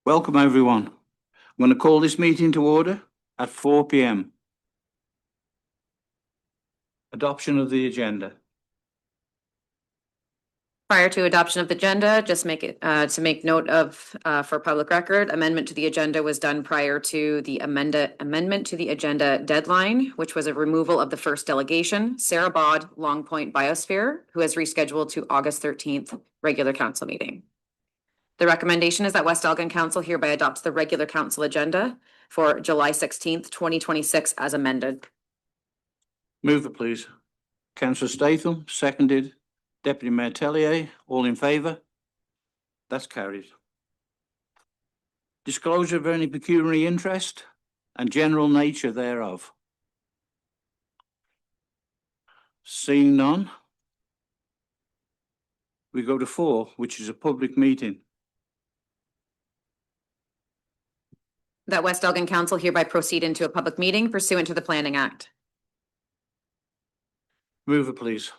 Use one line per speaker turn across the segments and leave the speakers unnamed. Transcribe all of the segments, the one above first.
Welcome, everyone. I'm going to call this meeting to order at 4 p.m. Adoption of the agenda.
Prior to adoption of the agenda, just make it to make note of for public record, amendment to the agenda was done prior to the amendment to the agenda deadline, which was a removal of the first delegation, Sarah Bod, Long Point Biosphere, who has rescheduled to August 13th regular council meeting. The recommendation is that West Elgin Council hereby adopts the regular council agenda for July 16th, 2026 as amended.
Move it, please. Councillor Statham, seconded. Deputy Mayor Tellier, all in favour? That's carried. Disclosure of any pecuniary interest and general nature thereof. Seeing none, we go to 4, which is a public meeting.
That West Elgin Council hereby proceed into a public meeting pursuant to the Planning Act.
Move it, please.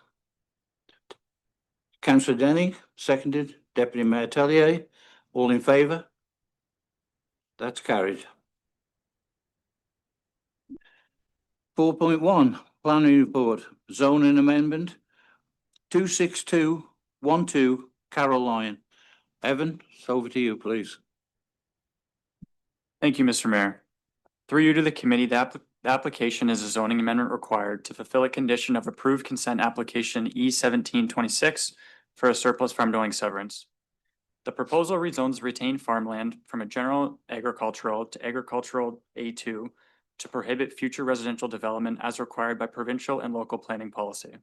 Councillor Denny, seconded. Deputy Mayor Tellier, all in favour? That's carried. 4.1, planning report, zoning amendment, 26212 Carroll Line. Evan, it's over to you, please.
Thank you, Mr. Mayor. Through you to the committee, the application is a zoning amendment required to fulfill a condition of approved consent application E1726 for a surplus farm dwelling severance. The proposal rezones retained farmland from a general agricultural to agricultural A2 to prohibit future residential development as required by provincial and local planning policy.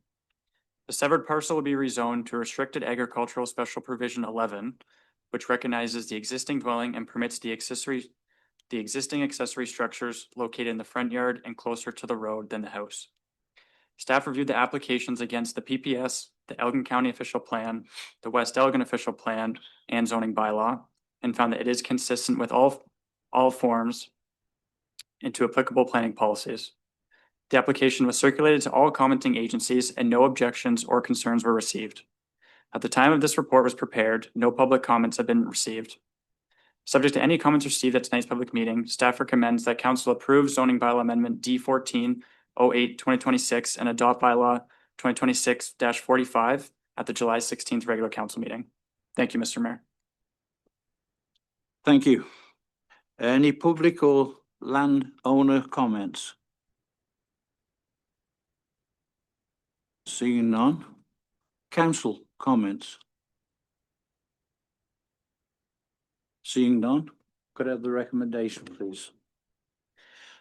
The severed parcel will be rezoned to restricted agricultural special provision 11, which recognizes the existing dwelling and permits the existing accessory structures located in the front yard and closer to the road than the house. Staff reviewed the applications against the PPS, the Elgin County Official Plan, the West Elgin Official Plan, and zoning bylaw, and found that it is consistent with all forms into applicable planning policies. The application was circulated to all commenting agencies and no objections or concerns were received. At the time of this report was prepared, no public comments have been received. Subject to any comments received at tonight's public meeting, staff recommends that council approve zoning bylaw amendment D1408-2026 and adopt bylaw 2026-45 at the July 16th regular council meeting. Thank you, Mr. Mayor.
Thank you. Any public or landowner comments? Seeing none. Council comments? Seeing none. Could I have the recommendation, please?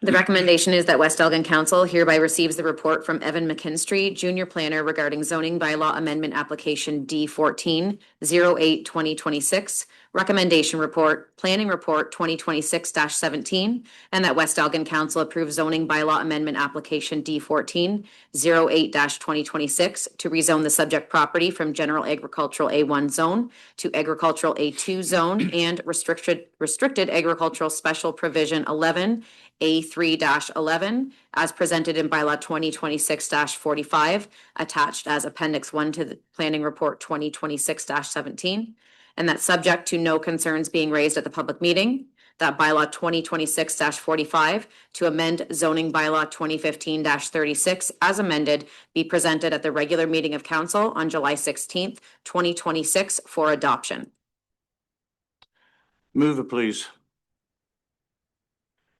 The recommendation is that West Elgin Council hereby receives the report from Evan McKinstry, Junior Planner, regarding zoning bylaw amendment application D1408-2026, recommendation report, planning report 2026-17, and that West Elgin Council approves zoning bylaw amendment application D1408-2026 to rezone the subject property from general agricultural A1 zone to agricultural A2 zone and restricted agricultural special provision 11 A3-11 as presented in bylaw 2026-45 attached as appendix 1 to the planning report 2026-17, and that subject to no concerns being raised at the public meeting, that bylaw 2026-45 to amend zoning bylaw 2015-36 as amended be presented at the regular meeting of council on July 16th, 2026 for adoption.
Move it, please.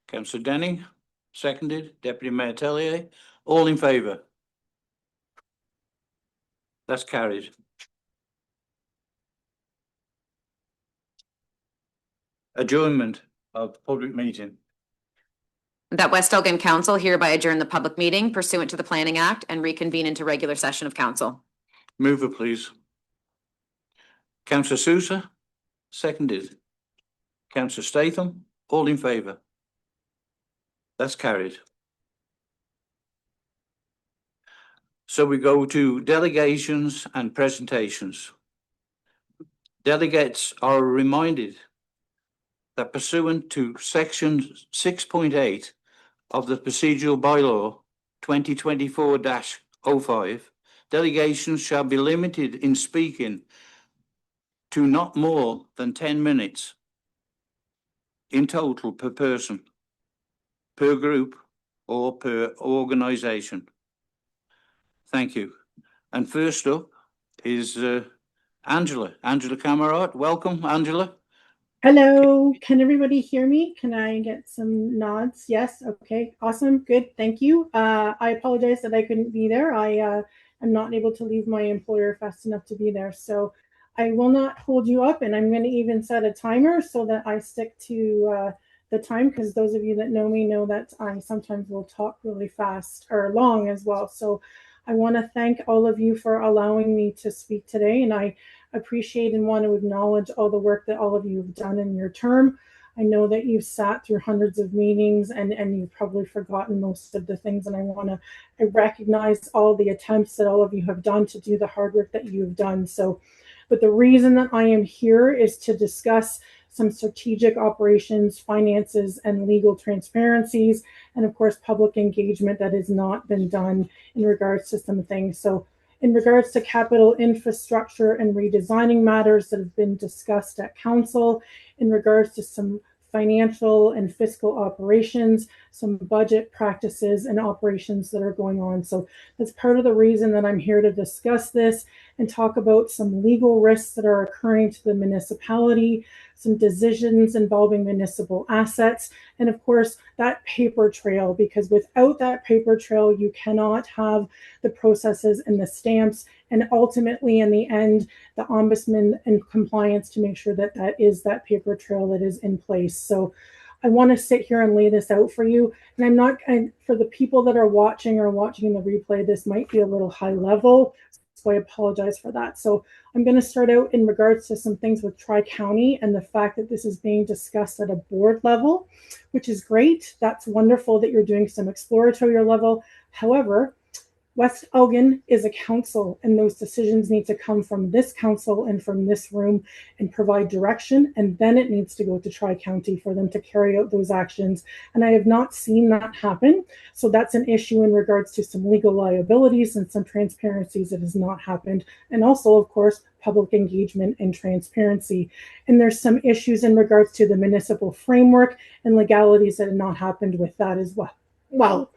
Councillor Denny, seconded. Deputy Mayor Tellier, all in favour? That's carried. Adjournment of public meeting.
That West Elgin Council hereby adjourn the public meeting pursuant to the Planning Act and reconvene into regular session of council.
Move it, please. Councillor Sousa, seconded. Councillor Statham, all in favour? That's carried. So we go to delegations and presentations. Delegates are reminded that pursuant to section 6.8 of the procedural bylaw 2024-05, delegations shall be limited in speaking to not more than 10 minutes. in total per person, per group, or per organisation? Thank you. And first up is Angela Camerot. Welcome, Angela.
Hello, can everybody hear me? Can I get some nods? Yes, okay, awesome, good, thank you. I apologize that I couldn't be there. I am not able to leave my employer fast enough to be there. So I will not hold you up, and I'm going to even set a timer so that I stick to the time, because those of you that know me know that I sometimes will talk really fast or long as well. So I want to thank all of you for allowing me to speak today, and I appreciate and want to acknowledge all the work that all of you have done in your term. I know that you've sat through hundreds of meetings and you've probably forgotten most of the things, and I want to recognize all the attempts that all of you have done to do the hard work that you've done. So, but the reason that I am here is to discuss some strategic operations, finances, and legal transparencies, and of course, public engagement that has not been done in regards to some things. So in regards to capital infrastructure and redesigning matters that have been discussed at council, in regards to some financial and fiscal operations, some budget practices and operations that are going on. So that's part of the reason that I'm here to discuss this and talk about some legal risks that are occurring to the municipality, some decisions involving municipal assets, and of course that paper trail, because without that paper trail, you cannot have the processes and the stamps, and ultimately in the end, the ombudsman and compliance to make sure that that is that paper trail that is in place. So I want to sit here and lay this out for you. And I'm not, for the people that are watching or watching the replay, this might be a little high level, so I apologize for that. So I'm going to start out in regards to some things with Tri-County and the fact that this is being discussed at a board level, which is great. That's wonderful that you're doing some exploratory level. However, West Elgin is a council, and those decisions need to come from this council and from this room and provide direction, and then it needs to go to Tri-County for them to carry out those actions. And I have not seen that happen. So that's an issue in regards to some legal liabilities and some transparencies that has not happened. And also, of course, public engagement and transparency. And there's some issues in regards to the municipal framework and legalities that have not happened with that as well.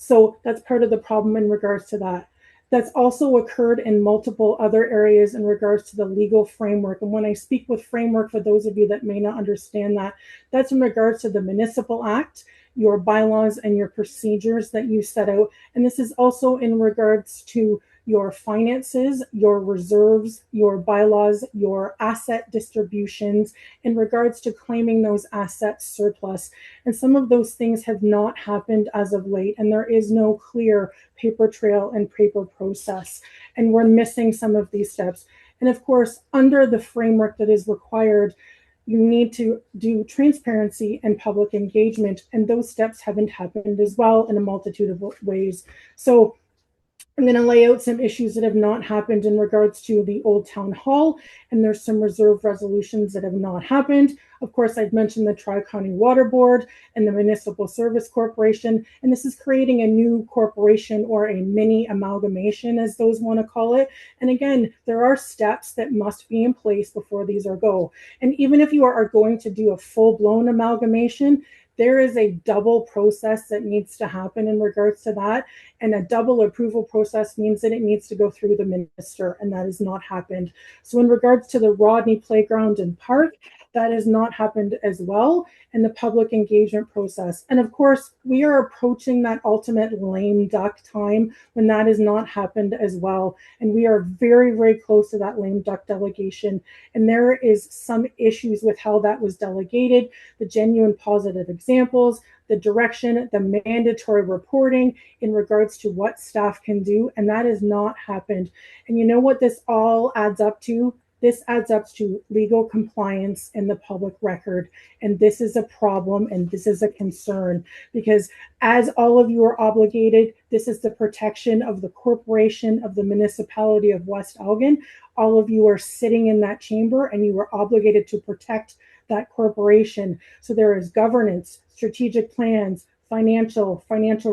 So that's part of the problem in regards to that. That's also occurred in multiple other areas in regards to the legal framework. And when I speak with framework, for those of you that may not understand that, that's in regards to the Municipal Act, your bylaws and your procedures that you set out. And this is also in regards to your finances, your reserves, your bylaws, your asset distributions in regards to claiming those assets surplus. And some of those things have not happened as of late, and there is no clear paper trail and paper process. And we're missing some of these steps. And of course, under the framework that is required, you need to do transparency and public engagement, and those steps haven't happened as well in a multitude of ways. So I'm going to lay out some issues that have not happened in regards to the Old Town Hall, and there's some reserve resolutions that have not happened. Of course, I've mentioned the Tri-County Water Board and the Municipal Service Corporation, and this is creating a new corporation or a mini amalgamation, as those want to call it. And again, there are steps that must be in place before these are go. And even if you are going to do a full-blown amalgamation, there is a double process that needs to happen in regards to that. And a double approval process means that it needs to go through the minister, and that has not happened. So in regards to the Rodney Playground and Park, that has not happened as well in the public engagement process. And of course, we are approaching that ultimate lame duck time when that has not happened as well. And we are very, very close to that lame duck delegation. And there is some issues with how that was delegated, the genuine positive examples, the direction, the mandatory reporting in regards to what staff can do. And that has not happened. And you know what this all adds up to? This adds up to legal compliance in the public record. And this is a problem, and this is a concern, because as all of you are obligated, this is the protection of the corporation of the municipality of West Elgin. All of you are sitting in that chamber, and you are obligated to protect that corporation. So there is governance, strategic plans, financial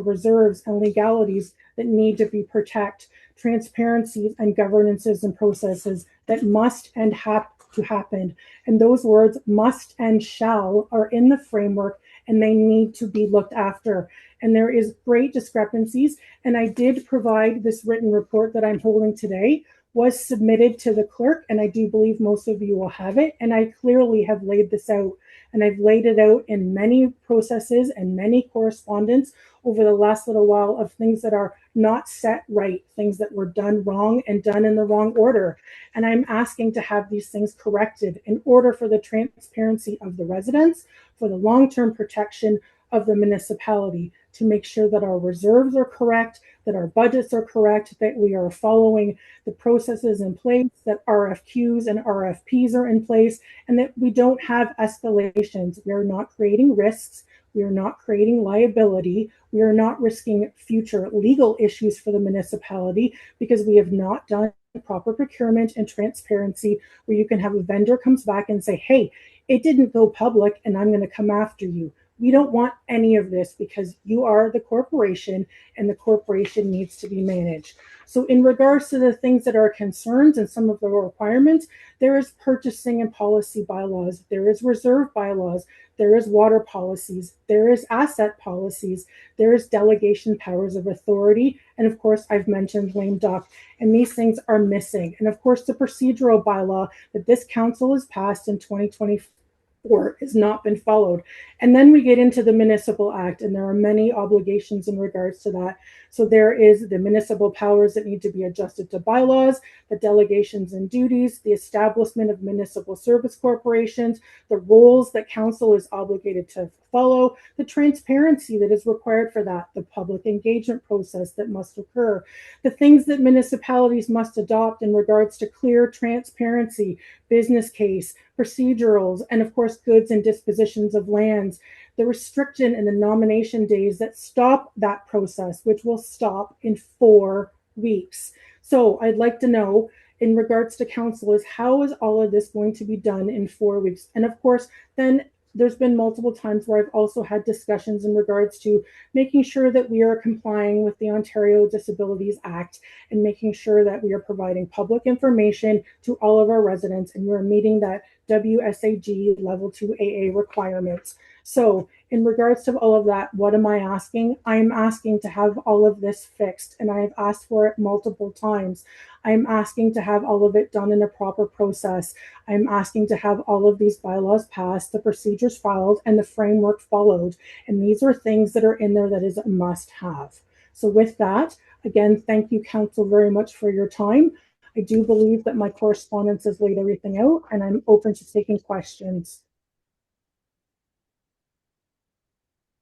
reserves, and legalities that need to be protected, transparency and governances and processes that must and have to happen. And those words must and shall are in the framework, and they need to be looked after. And there is great discrepancies. And I did provide this written report that I'm holding today was submitted to the clerk, and I do believe most of you will have it. And I clearly have laid this out, and I've laid it out in many processes and many correspondence over the last little while of things that are not set right, things that were done wrong and done in the wrong order. And I'm asking to have these things corrected in order for the transparency of the residents, for the long-term protection of the municipality, to make sure that our reserves are correct, that our budgets are correct, that we are following the processes in place, that RFQs and RFPs are in place, and that we don't have escalations. We are not creating risks. We are not creating liability. We are not risking future legal issues for the municipality because we have not done proper procurement and transparency where you can have a vendor comes back and say, hey, it didn't go public and I'm going to come after you. We don't want any of this because you are the corporation and the corporation needs to be managed. So in regards to the things that are concerns and some of the requirements, there is purchasing and policy bylaws, there is reserve bylaws, there is water policies, there is asset policies, there is delegation powers of authority, and of course I've mentioned lame duck, and these things are missing. And of course the procedural bylaw that this council has passed in 2024 has not been followed. And then we get into the Municipal Act, and there are many obligations in regards to that. So there is the municipal powers that need to be adjusted to bylaws, the delegations and duties, the establishment of municipal service corporations, the roles that council is obligated to follow, the transparency that is required for that, the public engagement process that must occur, the things that municipalities must adopt in regards to clear transparency, business case, procedurals, and of course, goods and dispositions of lands, the restriction and the nomination days that stop that process, which will stop in 4 weeks. So I'd like to know in regards to council is how is all of this going to be done in 4 weeks? And of course, then there's been multiple times where I've also had discussions in regards to making sure that we are complying with the Ontario Disabilities Act and making sure that we are providing public information to all of our residents and we're meeting that WSAG level 2 AA requirements. So in regards to all of that, what am I asking? I am asking to have all of this fixed, and I have asked for it multiple times. I am asking to have all of it done in a proper process. I am asking to have all of these bylaws passed, the procedures followed, and the framework followed. And these are things that are in there that is a must have. So with that, again, thank you, council, very much for your time. I do believe that my correspondence has laid everything out, and I'm open to taking questions.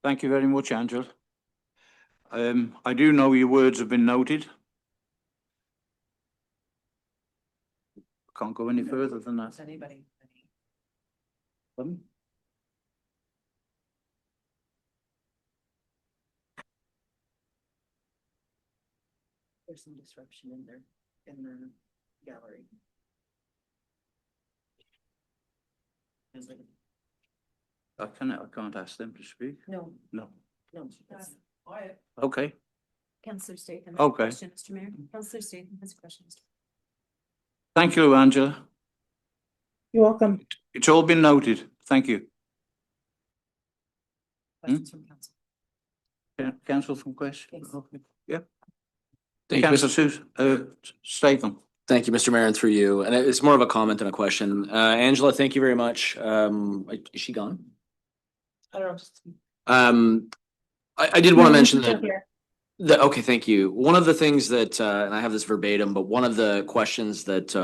Thank you very much, Angela. I do know your words have been noted. Can't go any further than that.
Anybody?
Pardon?
There's some disruption in the gallery.
I can't ask them to speak.
No,
No.
no.
Okay.
Councillor Statham. has a
Okay.
question, Mr. Mayor. Councillor Statham has a question. Mr.
Thank you, Angela.
You're welcome.
It's all been noted. Thank you.
Questions from council.
Council from question?
Yes.
Okay. Yeah.
Thank you,
Councillor Statham.
Thank you, Mr. Mayor, and through you. And it's more of a comment than a question. Angela, thank you very much. Is she gone?
I don't know.
I did want to mention
Still
that.
here.
Okay, thank you. One of the things that, and I have this verbatim, but one of the questions that,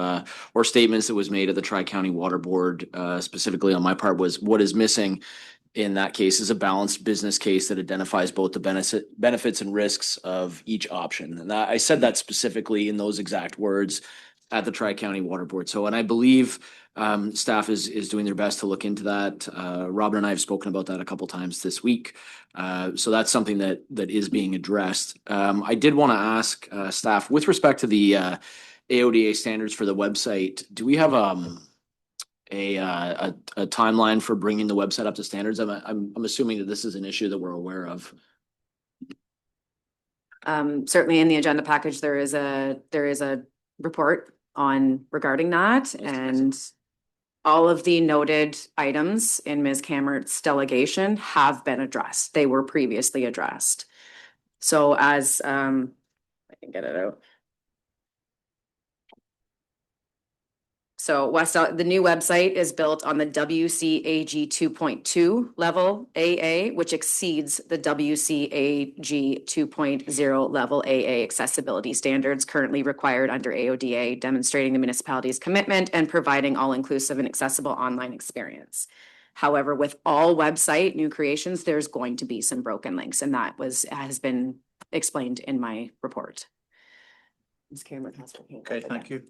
or statements that was made at the Tri-County Water Board, specifically on my part, was what is missing in that case is a balanced business case that identifies both the benefits and risks of each option. And I said that specifically in those exact words at the Tri-County Water Board. So, and I believe staff is doing their best to look into that. Robin and I have spoken about that a couple times this week. So that's something that is being addressed. I did want to ask staff with respect to the AODA standards for the website. Do we have a timeline for bringing the website up to standards? I'm assuming that this is an issue that we're aware of.
Certainly in the agenda package, there is a report on regarding that, and All of the noted items in Ms. Cammert's delegation have been addressed. They were previously addressed. So as, I can get it out. So the new website is built on the WCAG 2.2 level AA, which exceeds the WCAG 2.0 level AA accessibility standards currently required under AODA, demonstrating the municipality's commitment and providing all-inclusive and accessible online experience. However, with all website new creations, there's going to be some broken links, and that has been explained in my report. Ms. Cameron has to.
Okay, thank you.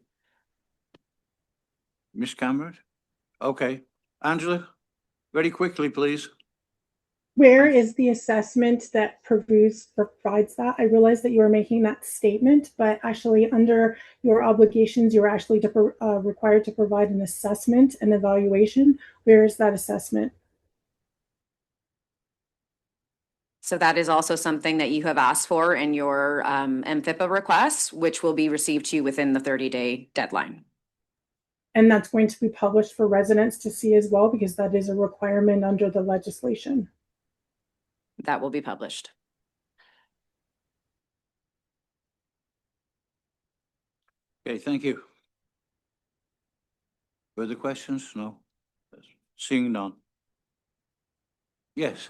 Ms. Cameron? Okay. Angela, very quickly, please.
Where is the assessment that provides that? I realize that you are making that statement, but actually under your obligations, you're actually required to provide an assessment and evaluation. Where is that assessment?
So that is also something that you have asked for in your MFIPA request, which will be received to you within the 30-day deadline.
And that's going to be published for residents to see as well, because that is a requirement under the legislation.
That will be published.
Okay, thank you. Further questions? No. Seeing none. Yes.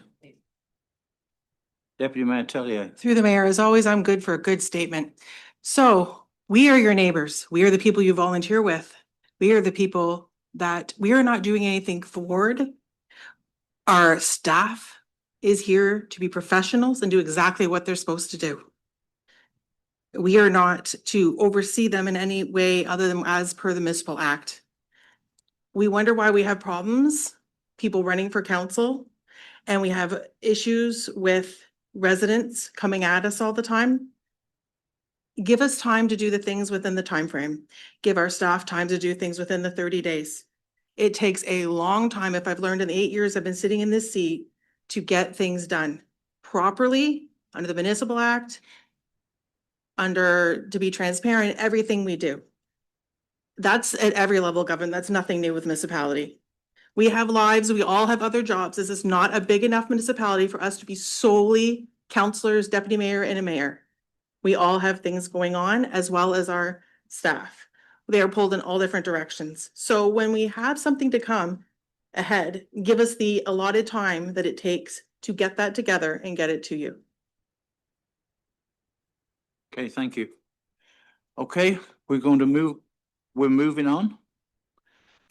Deputy Mayor Tellier.
Through the mayor, as always, I'm good for a good statement. So we are your neighbors. We are the people you volunteer with. We are the people that we are not doing anything forward. Our staff is here to be professionals and do exactly what they're supposed to do. We are not to oversee them in any way other than as per the Municipal Act. We wonder why we have problems, people running for council, and we have issues with residents coming at us all the time. Give us time to do the things within the time frame. Give our staff time to do things within the 30 days. It takes a long time, if I've learned in the 8 years I've been sitting in this seat, to get things done properly under the Municipal Act, to be transparent, everything we do. That's at every level of government. That's nothing new with municipality. We have lives, we all have other jobs. This is not a big enough municipality for us to be solely councillors, deputy mayor, and a mayor. We all have things going on, as well as our staff. They are pulled in all different directions. So when we have something to come ahead, give us the allotted time that it takes to get that together and get it to you.
Okay, thank you. Okay, we're moving on.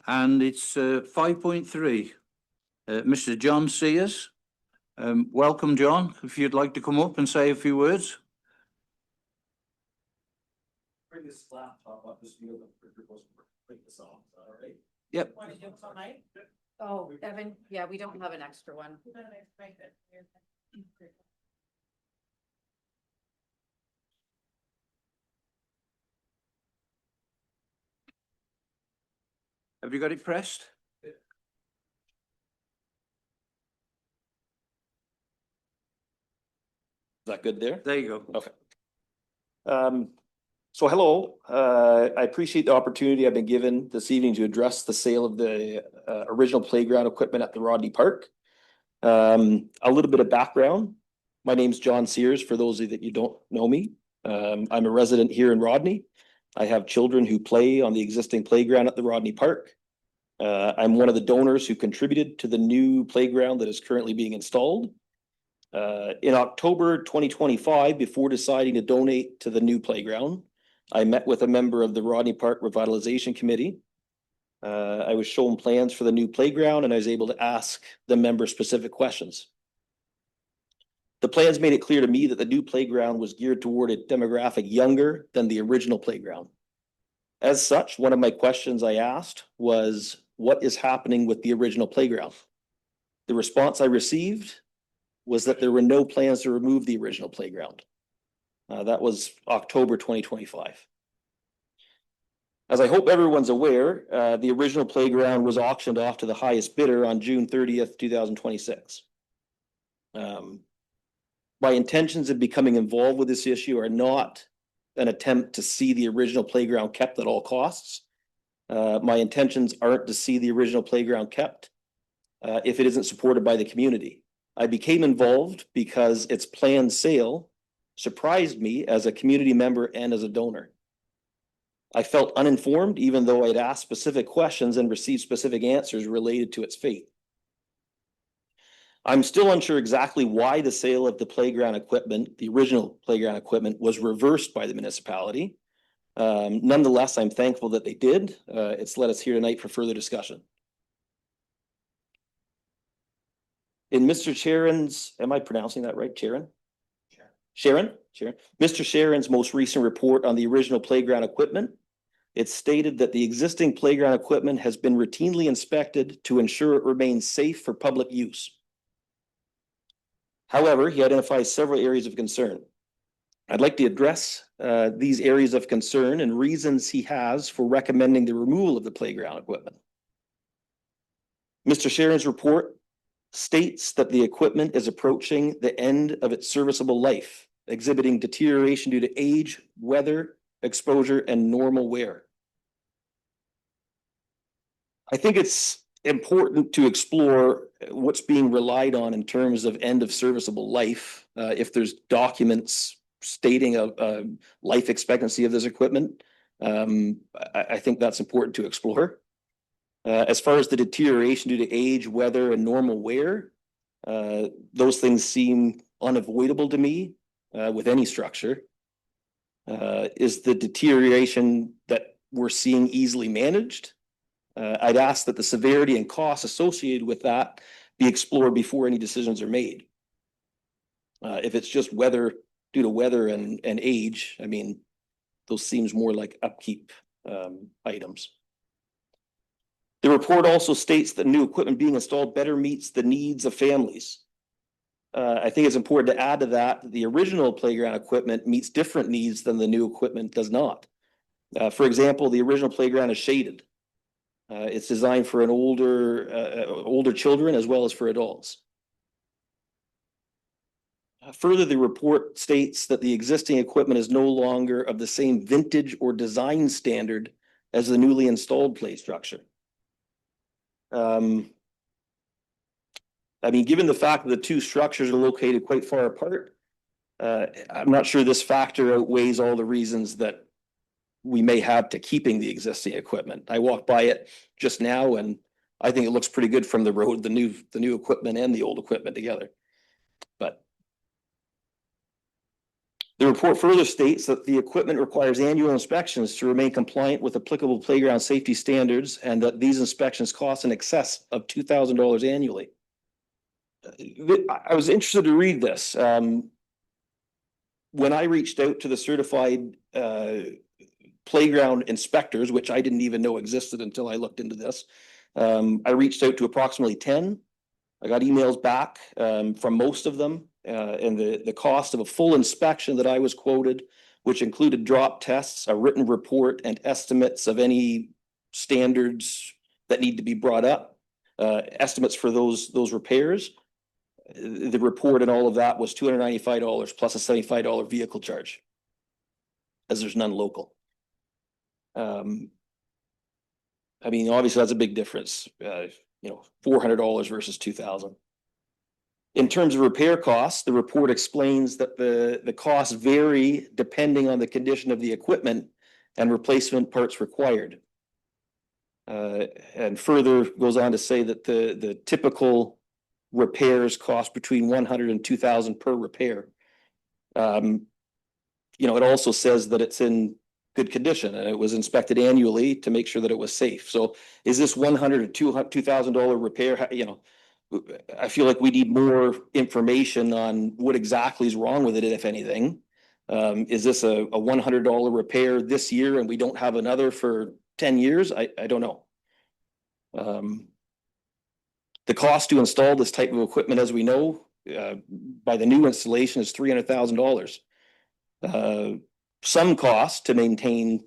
And it's 5.3. Mr. John Sears. Welcome, John. If you'd like to come up and say a few words.
Bring this laptop up, this field, break this off, all right?
Yep.
Oh, Evan, yeah, we don't have an extra one.
Have you got it pressed?
Is that good there?
There you go.
Okay. So hello, I appreciate the opportunity I've been given this evening to address the sale of the original playground equipment at the Rodney Park. A little bit of background. My name's John Sears, for those of you that don't know me. I'm a resident here in Rodney. I have children who play on the existing playground at the Rodney Park. I'm one of the donors who contributed to the new playground that is currently being installed. In October 2025, before deciding to donate to the new playground, I met with a member of the Rodney Park Revitalization Committee. I was shown plans for the new playground and I was able to ask the member specific questions. The plans made it clear to me that the new playground was geared toward a demographic younger than the original playground. As such, one of my questions I asked was, what is happening with the original playground? The response I received was that there were no plans to remove the original playground. That was October 2025. As I hope everyone's aware, the original playground was auctioned off to the highest bidder on June 30th, 2026. My intentions of becoming involved with this issue are not an attempt to see the original playground kept at all costs.
My intentions aren't to see the original playground kept if it isn't supported by the community. I became involved because its planned sale surprised me as a community member and as a donor. I felt uninformed, even though I'd asked specific questions and received specific answers related to its fate. I'm still unsure exactly why the sale of the playground equipment, the original playground equipment, was reversed by the municipality. Nonetheless, I'm thankful that they did. It's led us here tonight for further discussion. In Mr. Sharon's, am I pronouncing that right, Sharon? Sharon? Mr. Sharon's most recent report on the original playground equipment, it stated that the existing playground equipment has been routinely inspected to ensure it remains safe for public use. However, he identifies several areas of concern. I'd like to address these areas of concern and reasons he has for recommending the removal of the playground equipment. Mr. Sharon's report states that the equipment is approaching the end of its serviceable life, exhibiting deterioration due to age, weather, exposure, and normal wear. I think it's important to explore what's being relied on in terms of end of serviceable life. If there's documents stating a life expectancy of this equipment, I think that's important to explore. As far as the deterioration due to age, weather, and normal wear, those things seem unavoidable to me with any structure. Is the deterioration that we're seeing easily managed? I'd ask that the severity and costs associated with that be explored before any decisions are made. If it's just weather, due to weather and age, I mean, those seems more like upkeep items. The report also states that new equipment being installed better meets the needs of families. I think it's important to add to that the original playground equipment meets different needs than the new equipment does not. For example, the original playground is shaded. It's designed for an older children as well as for adults. Further, the report states that the existing equipment is no longer of the same vintage or design standard as the newly installed play structure. I mean, given the fact that the two structures are located quite far apart, I'm not sure this factor outweighs all the reasons that we may have to keeping the existing equipment. I walked by it just now and I think it looks pretty good from the road, the new equipment and the old equipment together. But the report further states that the equipment requires annual inspections to remain compliant with applicable playground safety standards and that these inspections cost in excess of $2,000 annually. I was interested to read this. When I reached out to the certified playground inspectors, which I didn't even know existed until I looked into this, I reached out to approximately 10. I got emails back from most of them. And the cost of a full inspection that I was quoted, which included drop tests, a written report, and estimates of any standards that need to be brought up, estimates for those repairs. The report and all of that was $295 plus a $75 vehicle charge, as there's none local. I mean, obviously that's a big difference. $400 versus $2,000. In terms of repair costs, the report explains that the costs vary depending on the condition of the equipment and replacement parts required. And further goes on to say that the typical repairs cost between $100 and $2,000 per repair. It also says that it's in good condition and it was inspected annually to make sure that it was safe. So is this $100 or $2,000 repair? I feel like we need more information on what exactly is wrong with it, if anything. Is this a $100 repair this year and we don't have another for 10 years? I don't know. The cost to install this type of equipment, as we know, by the new installation is $300,000. Some cost to maintain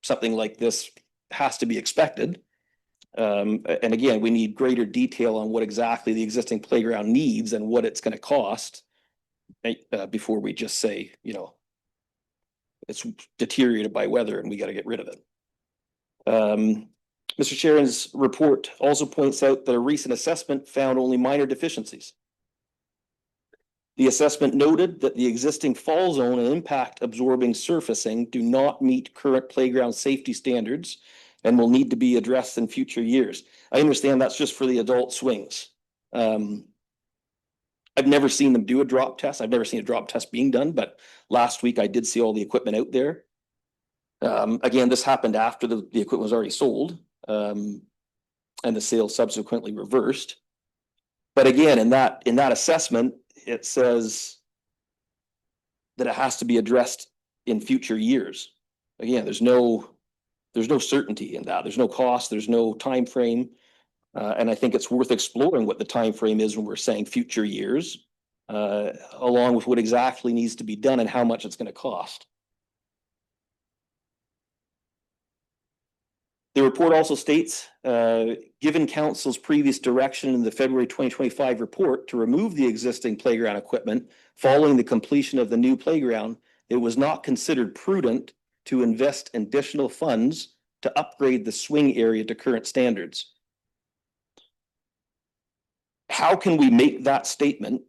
something like this has to be expected. And again, we need greater detail on what exactly the existing playground needs and what it's going to cost before we just say, it's deteriorated by weather and we got to get rid of it. Mr. Sharon's report also points out that a recent assessment found only minor deficiencies. The assessment noted that the existing fall zone and impact absorbing surfacing do not meet current playground safety standards and will need to be addressed in future years. I understand that's just for the adult swings. I've never seen them do a drop test. I've never seen a drop test being done, but last week I did see all the equipment out there. Again, this happened after the equipment was already sold, and the sale subsequently reversed. But again, in that assessment, it says that it has to be addressed in future years. Again, there's no certainty in that. There's no cost, there's no time frame. And I think it's worth exploring what the time frame is when we're saying future years, along with what exactly needs to be done and how much it's going to cost. The report also states, given council's previous direction in the February 2025 report to remove the existing playground equipment following the completion of the new playground, it was not considered prudent to invest additional funds to upgrade the swing area to current standards. How can we make that statement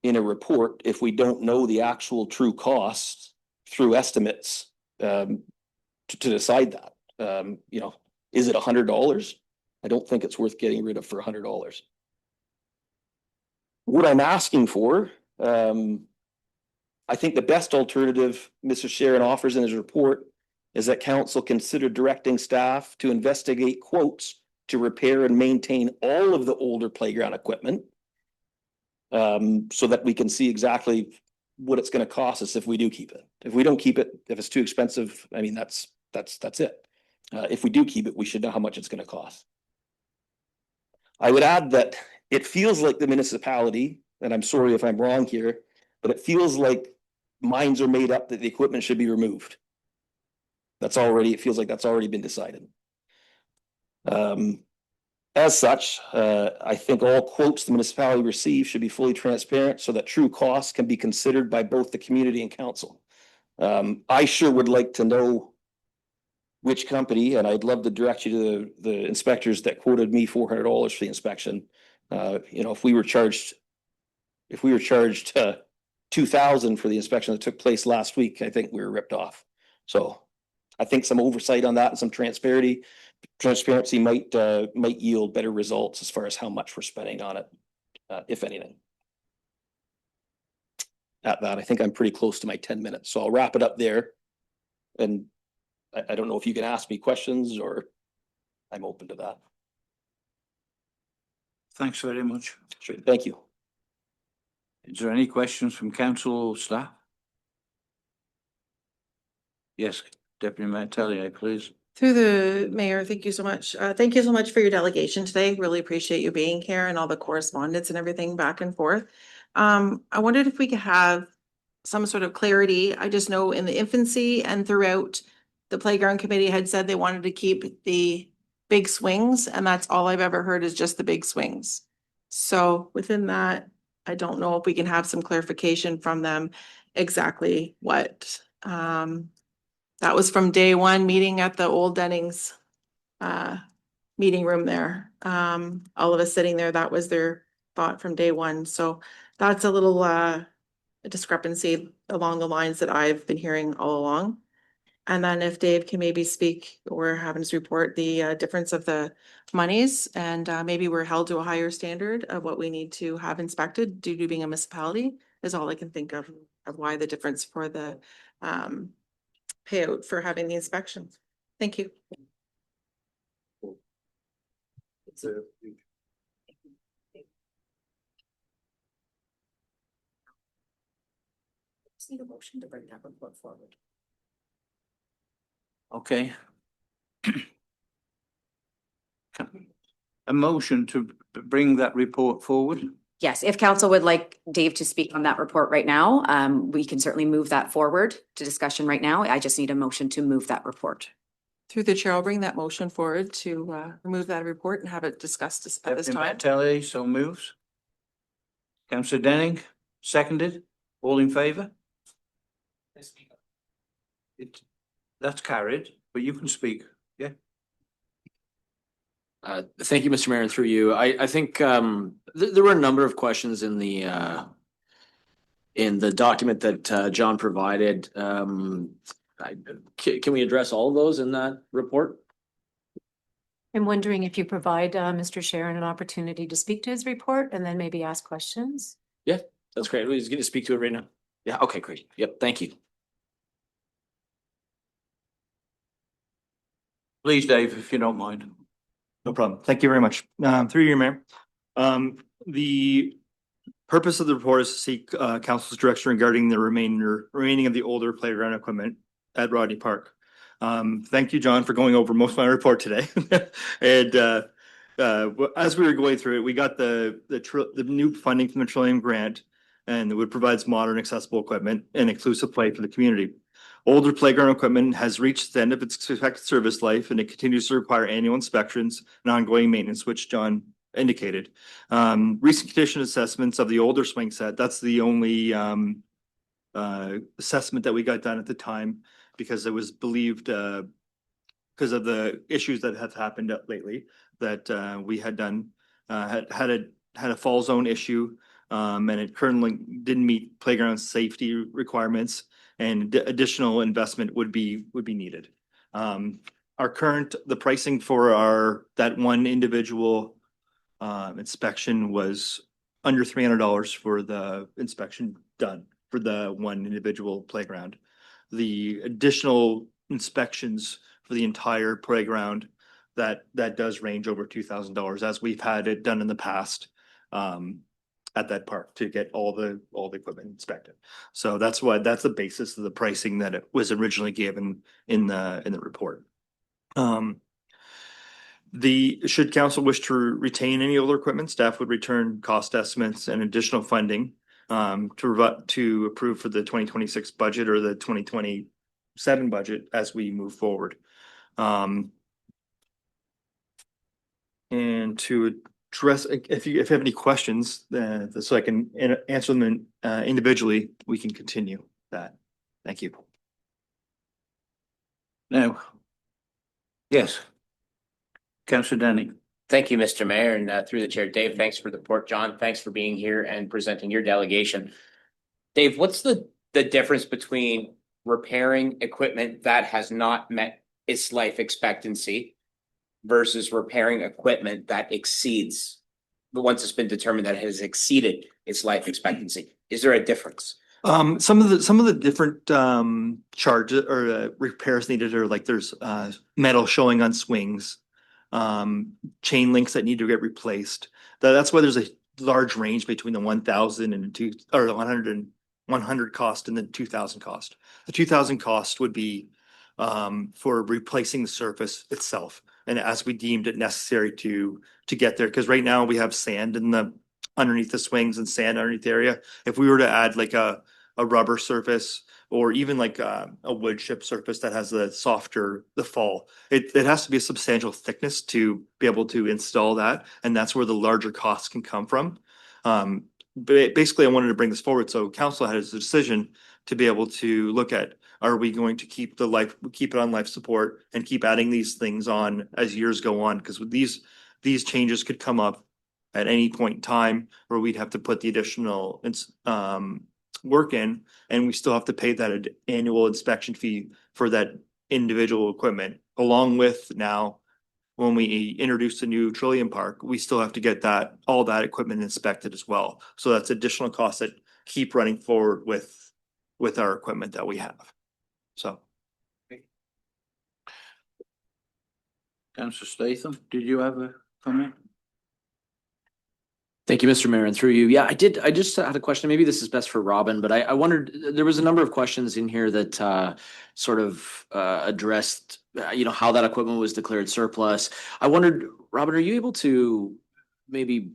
in a report if we don't know the actual true costs through estimates to decide that? You know, is it $100? I don't think it's worth getting rid of for $100. What I'm asking for, I think the best alternative Mr. Sharon offers in his report is that council consider directing staff to investigate quotes to repair and maintain all of the older playground equipment, so that we can see exactly what it's going to cost us if we do keep it. If we don't keep it, if it's too expensive, I mean, that's it. If we do keep it, we should know how much it's going to cost. I would add that it feels like the municipality, and I'm sorry if I'm wrong here, but it feels like minds are made up that the equipment should be removed. It feels like that's already been decided. As such, I think all quotes the municipality receives should be fully transparent so that true costs can be considered by both the community and council. I sure would like to know which company, and I'd love to direct you to the inspectors that quoted me $400 for the inspection. You know, if we were charged $2,000 for the inspection that took place last week, I think we were ripped off. So I think some oversight on that and some transparency might yield better results as far as how much we're spending on it, if anything. At that, I think I'm pretty close to my 10 minutes, so I'll wrap it up there. And I don't know if you can ask me questions or I'm open to that.
Thanks very much.
Sure, thank you.
Is there any questions from council or staff? Yes, Deputy Mayor Tellier, please.
Through the mayor, thank you so much. Thank you so much for your delegation today. Really appreciate you being here and all the correspondence and everything back and forth. I wondered if we could have some sort of clarity. I just know in the infancy and throughout, the playground committee had said they wanted to keep the big swings, and that's all I've ever heard is just the big swings. So within that, I don't know if we can have some clarification from them exactly what. That was from day one meeting at the old Dennings meeting room there. All of us sitting there, that was their thought from day one. So that's a little a discrepancy along the lines that I've been hearing all along. And then if Dave can maybe speak or have his report the difference of the monies, and maybe we're held to a higher standard of what we need to have inspected due to being a municipality is all I can think of why the difference for the payout for having the inspection. Thank you.
Just need a motion to bring that report forward.
Okay. A motion to bring that report forward?
Yes, if council would like Dave to speak on that report right now, we can certainly move that forward to discussion right now. I just need a motion to move that report.
Through the chair, I'll bring that motion forward to remove that report and have it discussed at this
Deputy Mayor
time.
Tellier so moves. Councillor Denning, seconded. All in favour? That's carried, but you can speak, yeah?
Thank you, Mr. Mayor, and through you. I think there were a number of questions in the document that John provided. Can we address all of those in that report?
I'm wondering if you provide Mr. Sharon an opportunity to speak to his report and then maybe ask questions.
Yeah, that's great. He's going to speak to it right now. Yeah, okay, great. Yep, thank you.
Please, Dave, if you don't mind.
No problem. Thank you very much. Through you, Mayor. The purpose of the report is to seek council's direction regarding the remaining of the older playground equipment at Rodney Park. Thank you, John, for going over most of my report today. And as we were going through it, we got the new funding from the Trillium Grant, and it would provide modern accessible equipment and inclusive play for the community. Older playground equipment has reached the end of its expected service life, and it continues to require annual inspections and ongoing maintenance, which John indicated. Recent condition assessments of the older swing set, that's the only assessment that we got done at the time, because it was believed because of the issues that have happened lately that we had done had a fall zone issue, and it currently didn't meet playground safety requirements, and additional investment would be needed. The pricing for that one individual inspection was under $300 for the inspection done for the one individual playground. The additional inspections for the entire playground, that does range over $2,000, as we've had it done in the past at that park to get all the equipment inspected. So that's the basis of the pricing that it was originally given in the report. Should council wish to retain any older equipment, staff would return cost estimates and additional funding to approve for the 2026 budget or the 2027 budget as we move forward. And to address, if you have any questions, so I can answer them individually, we can continue that. Thank you.
Now, yes. Councillor Denny.
Thank you, Mr. Mayor, and through the chair, Dave, thanks for the report. John, thanks for being here and presenting your delegation. Dave, what's the difference between repairing equipment that has not met its life expectancy versus repairing equipment that exceeds, once it's been determined that it has exceeded its life expectancy? Is there a difference?
Some of the different charges or repairs needed are like there's metal showing on swings, chain links that need to get replaced. That's why there's a large range between the 1,000 and the 100 cost and the 2,000 cost. The 2,000 cost would be for replacing the surface itself, and as we deemed it necessary to get there, because right now we have sand underneath the swings and sand underneath the area. If we were to add like a rubber surface or even like a wood chip surface that has the fall, it has to be a substantial thickness to be able to install that, and that's where the larger costs can come from. But basically, I wanted to bring this forward so council has a decision to be able to look at, are we going to keep it on life support and keep adding these things on as years go on? Because these changes could come up at any point in time where we'd have to put the additional work in, and we still have to pay that annual inspection fee for that individual equipment. Along with now, when we introduce the new Trillium Park, we still have to get all that equipment inspected as well. So that's additional costs that keep running forward with our equipment that we have. So.
Councillor Statham, did you have a comment?
Thank you, Mr. Mayor, and through you. Yeah, I did. I just had a question. Maybe this is best for Robin, but I wondered, there was a number of questions in here that sort of addressed, how that equipment was declared surplus. I wondered, Robin, are you able to maybe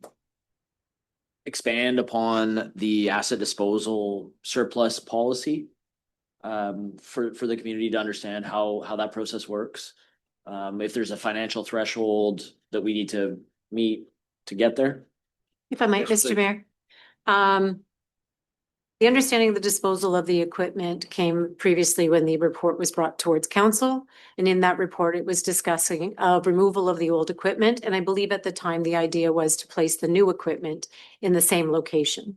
expand upon the asset disposal surplus policy for the community to understand how that process works? If there's a financial threshold that we need to meet to get there?
If I might,
Yes,
Mr.
please.
Mayor. The understanding of the disposal of the equipment came previously when the report was brought towards council. And in that report, it was discussing removal of the old equipment. And I believe at the time, the idea was to place the new equipment in the same location.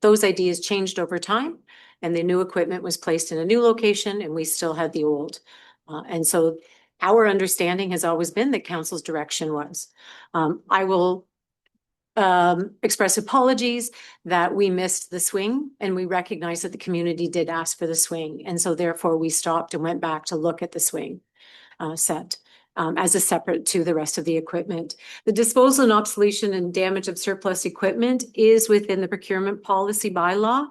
Those ideas changed over time, and the new equipment was placed in a new location, and we still had the old. And so our understanding has always been that council's direction was. I will express apologies that we missed the swing, and we recognize that the community did ask for the swing. And so therefore we stopped and went back to look at the swing set as a separate to the rest of the equipment. The disposal and obsolescence and damage of surplus equipment is within the procurement policy bylaw.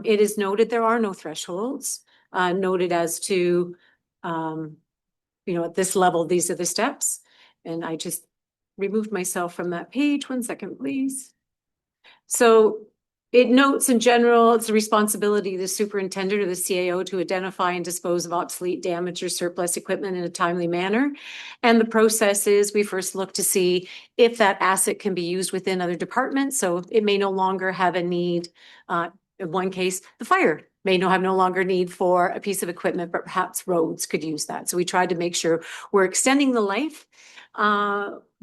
It is noted there are no thresholds noted as to, at this level, these are the steps. And I just removed myself from that page. 1 second, please. So it notes in general, it's the responsibility of the superintendent or the CAO to identify and dispose of obsolete, damaged, or surplus equipment in a timely manner. And the process is we first look to see if that asset can be used within other departments. So it may no longer have a need. In one case, the fire may no longer need for a piece of equipment, but perhaps roads could use that. So we tried to make sure we're extending the life.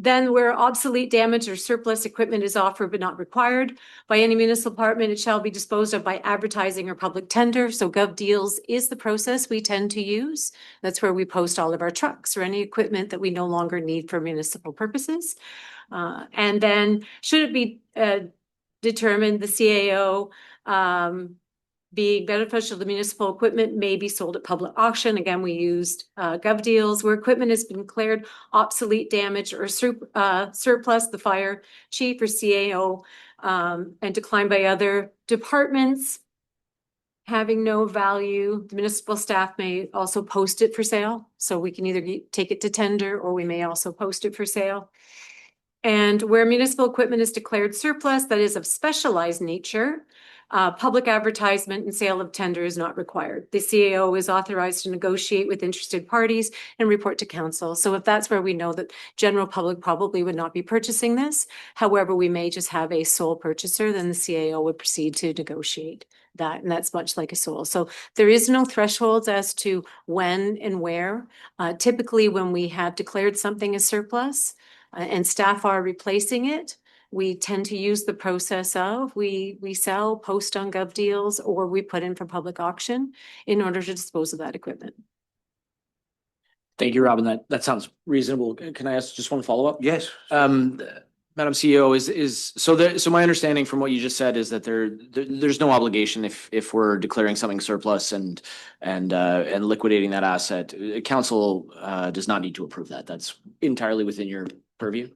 Then where obsolete, damaged, or surplus equipment is offered but not required by any municipal department, it shall be disposed of by advertising or public tender. So Gov Deals is the process we tend to use. That's where we post all of our trucks or any equipment that we no longer need for municipal purposes. And then should it be determined, the CAO being beneficial to municipal equipment may be sold at public auction. Again, we used Gov Deals where equipment has been declared obsolete, damaged, or surplus, the fire chief or CAO, and declined by other departments having no value. The municipal staff may also post it for sale. So we can either take it to tender or we may also post it for sale. And where municipal equipment is declared surplus, that is of specialized nature, public advertisement and sale of tender is not required. The CAO is authorized to negotiate with interested parties and report to council. So if that's where we know that general public probably would not be purchasing this, however, we may just have a sole purchaser, then the CAO would proceed to negotiate that. And that's much like a sole. So there is no thresholds as to when and where. Typically, when we have declared something as surplus and staff are replacing it, we tend to use the process of we sell, post on Gov Deals, or we put in for public auction in order to dispose of that equipment.
Thank you, Robin. That sounds reasonable. Can I ask just one follow-up?
Yes.
Madam CEO, so my understanding from what you just said is that there's no obligation if we're declaring something surplus and liquidating that asset. Council does not need to approve that. That's entirely within your purview.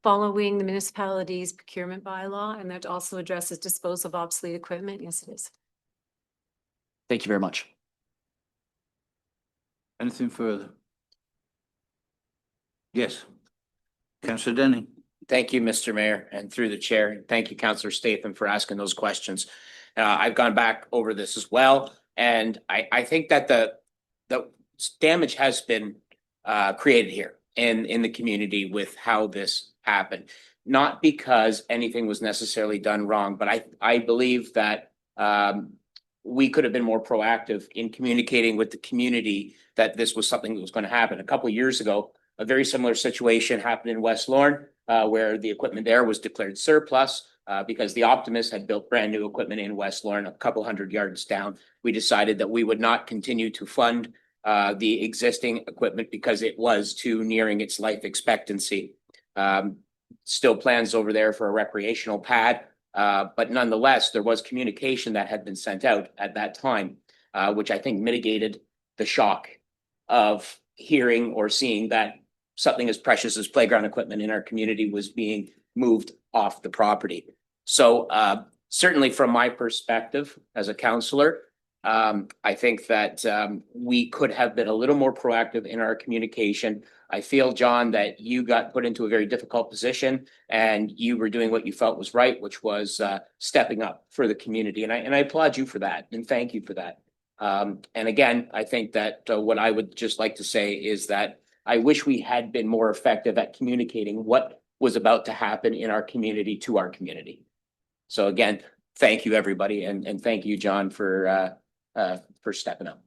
Following the municipality's procurement bylaw, and that also addresses disposal of obsolete equipment. Yes, it is.
Thank you very much.
Anything further? Yes. Councillor Denny.
Thank you, Mr. Mayor, and through the chair. Thank you, Councillor Statham, for asking those questions. I've gone back over this as well, and I think that the damage has been created here in the community with how this happened. Not because anything was necessarily done wrong, but I believe that we could have been more proactive in communicating with the community that this was something that was going to happen. A couple of years ago, a very similar situation happened in West Lorne, where the equipment there was declared surplus because the Optimus had built brand new equipment in West Lorne, a couple hundred yards down. We decided that we would not continue to fund the existing equipment because it was too nearing its life expectancy. Still plans over there for a recreational pad, but nonetheless, there was communication that had been sent out at that time, which I think mitigated the shock of hearing or seeing that something as precious as playground equipment in our community was being moved off the property. So certainly from my perspective as a councillor, I think that we could have been a little more proactive in our communication. I feel, John, that you got put into a very difficult position and you were doing what you felt was right, which was stepping up for the community. And I applaud you for that and thank you for that. And again, I think that what I would just like to say is that I wish we had been more effective at communicating what was about to happen in our community to our community. So again, thank you, everybody, and thank you, John, for stepping up.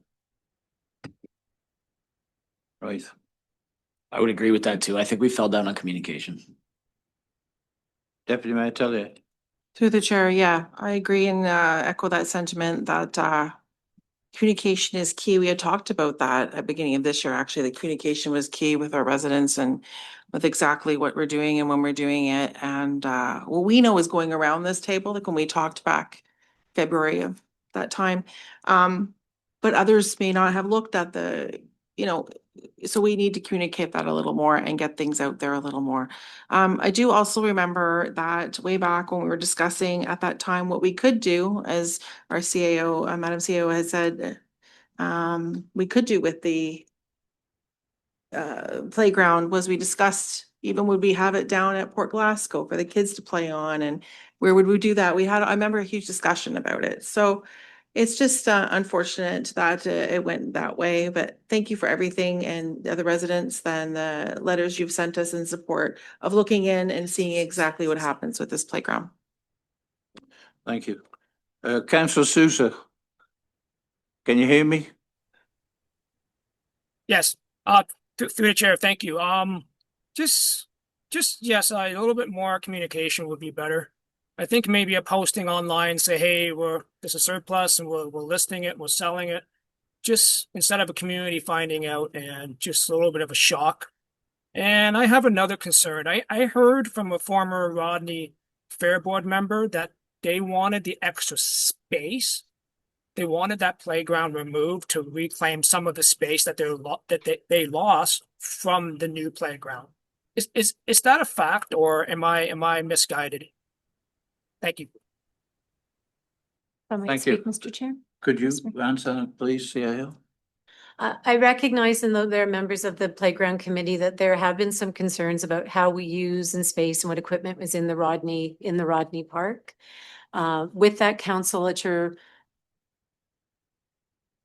Right.
I would agree with that too. I think we fell down on communication.
Deputy Mayor Tellier.
Through the chair, yeah, I agree and echo that sentiment that communication is key. We had talked about that at the beginning of this year, actually, the communication was key with our residents and with exactly what we're doing and when we're doing it. And what we know is going around this table, like when we talked back February of that time. But others may not have looked at the, so we need to communicate that a little more and get things out there a little more. I do also remember that way back when we were discussing at that time what we could do, as our CAO, Madam CAO has said, we could do with the playground was we discussed even would we have it down at Port Glasgow for the kids to play on, and where would we do that? I remember a huge discussion about it. So it's just unfortunate that it went that way, but thank you for everything and the other residents and the letters you've sent us in support of looking in and seeing exactly what happens with this playground.
Thank you. Councillor Sousa. Can you hear me?
Yes, through the chair, thank you. Just yes, a little bit more communication would be better. I think maybe a posting online, say, hey, there's a surplus and we're listing it, we're selling it. Just instead of a community finding out and just a little bit of a shock. And I have another concern. I heard from a former Rodney Fair Board member that they wanted the extra space. They wanted that playground removed to reclaim some of the space that they lost from the new playground. Is that a fact, or am I misguided? Thank you.
Thank you.
Mr. Chair.
Could you
Yes, ma'am.
answer, please, CAO?
I recognize, and though there are members of the playground committee, that there have been some concerns about how we use and space and what equipment was in the Rodney Park. With that, council, at your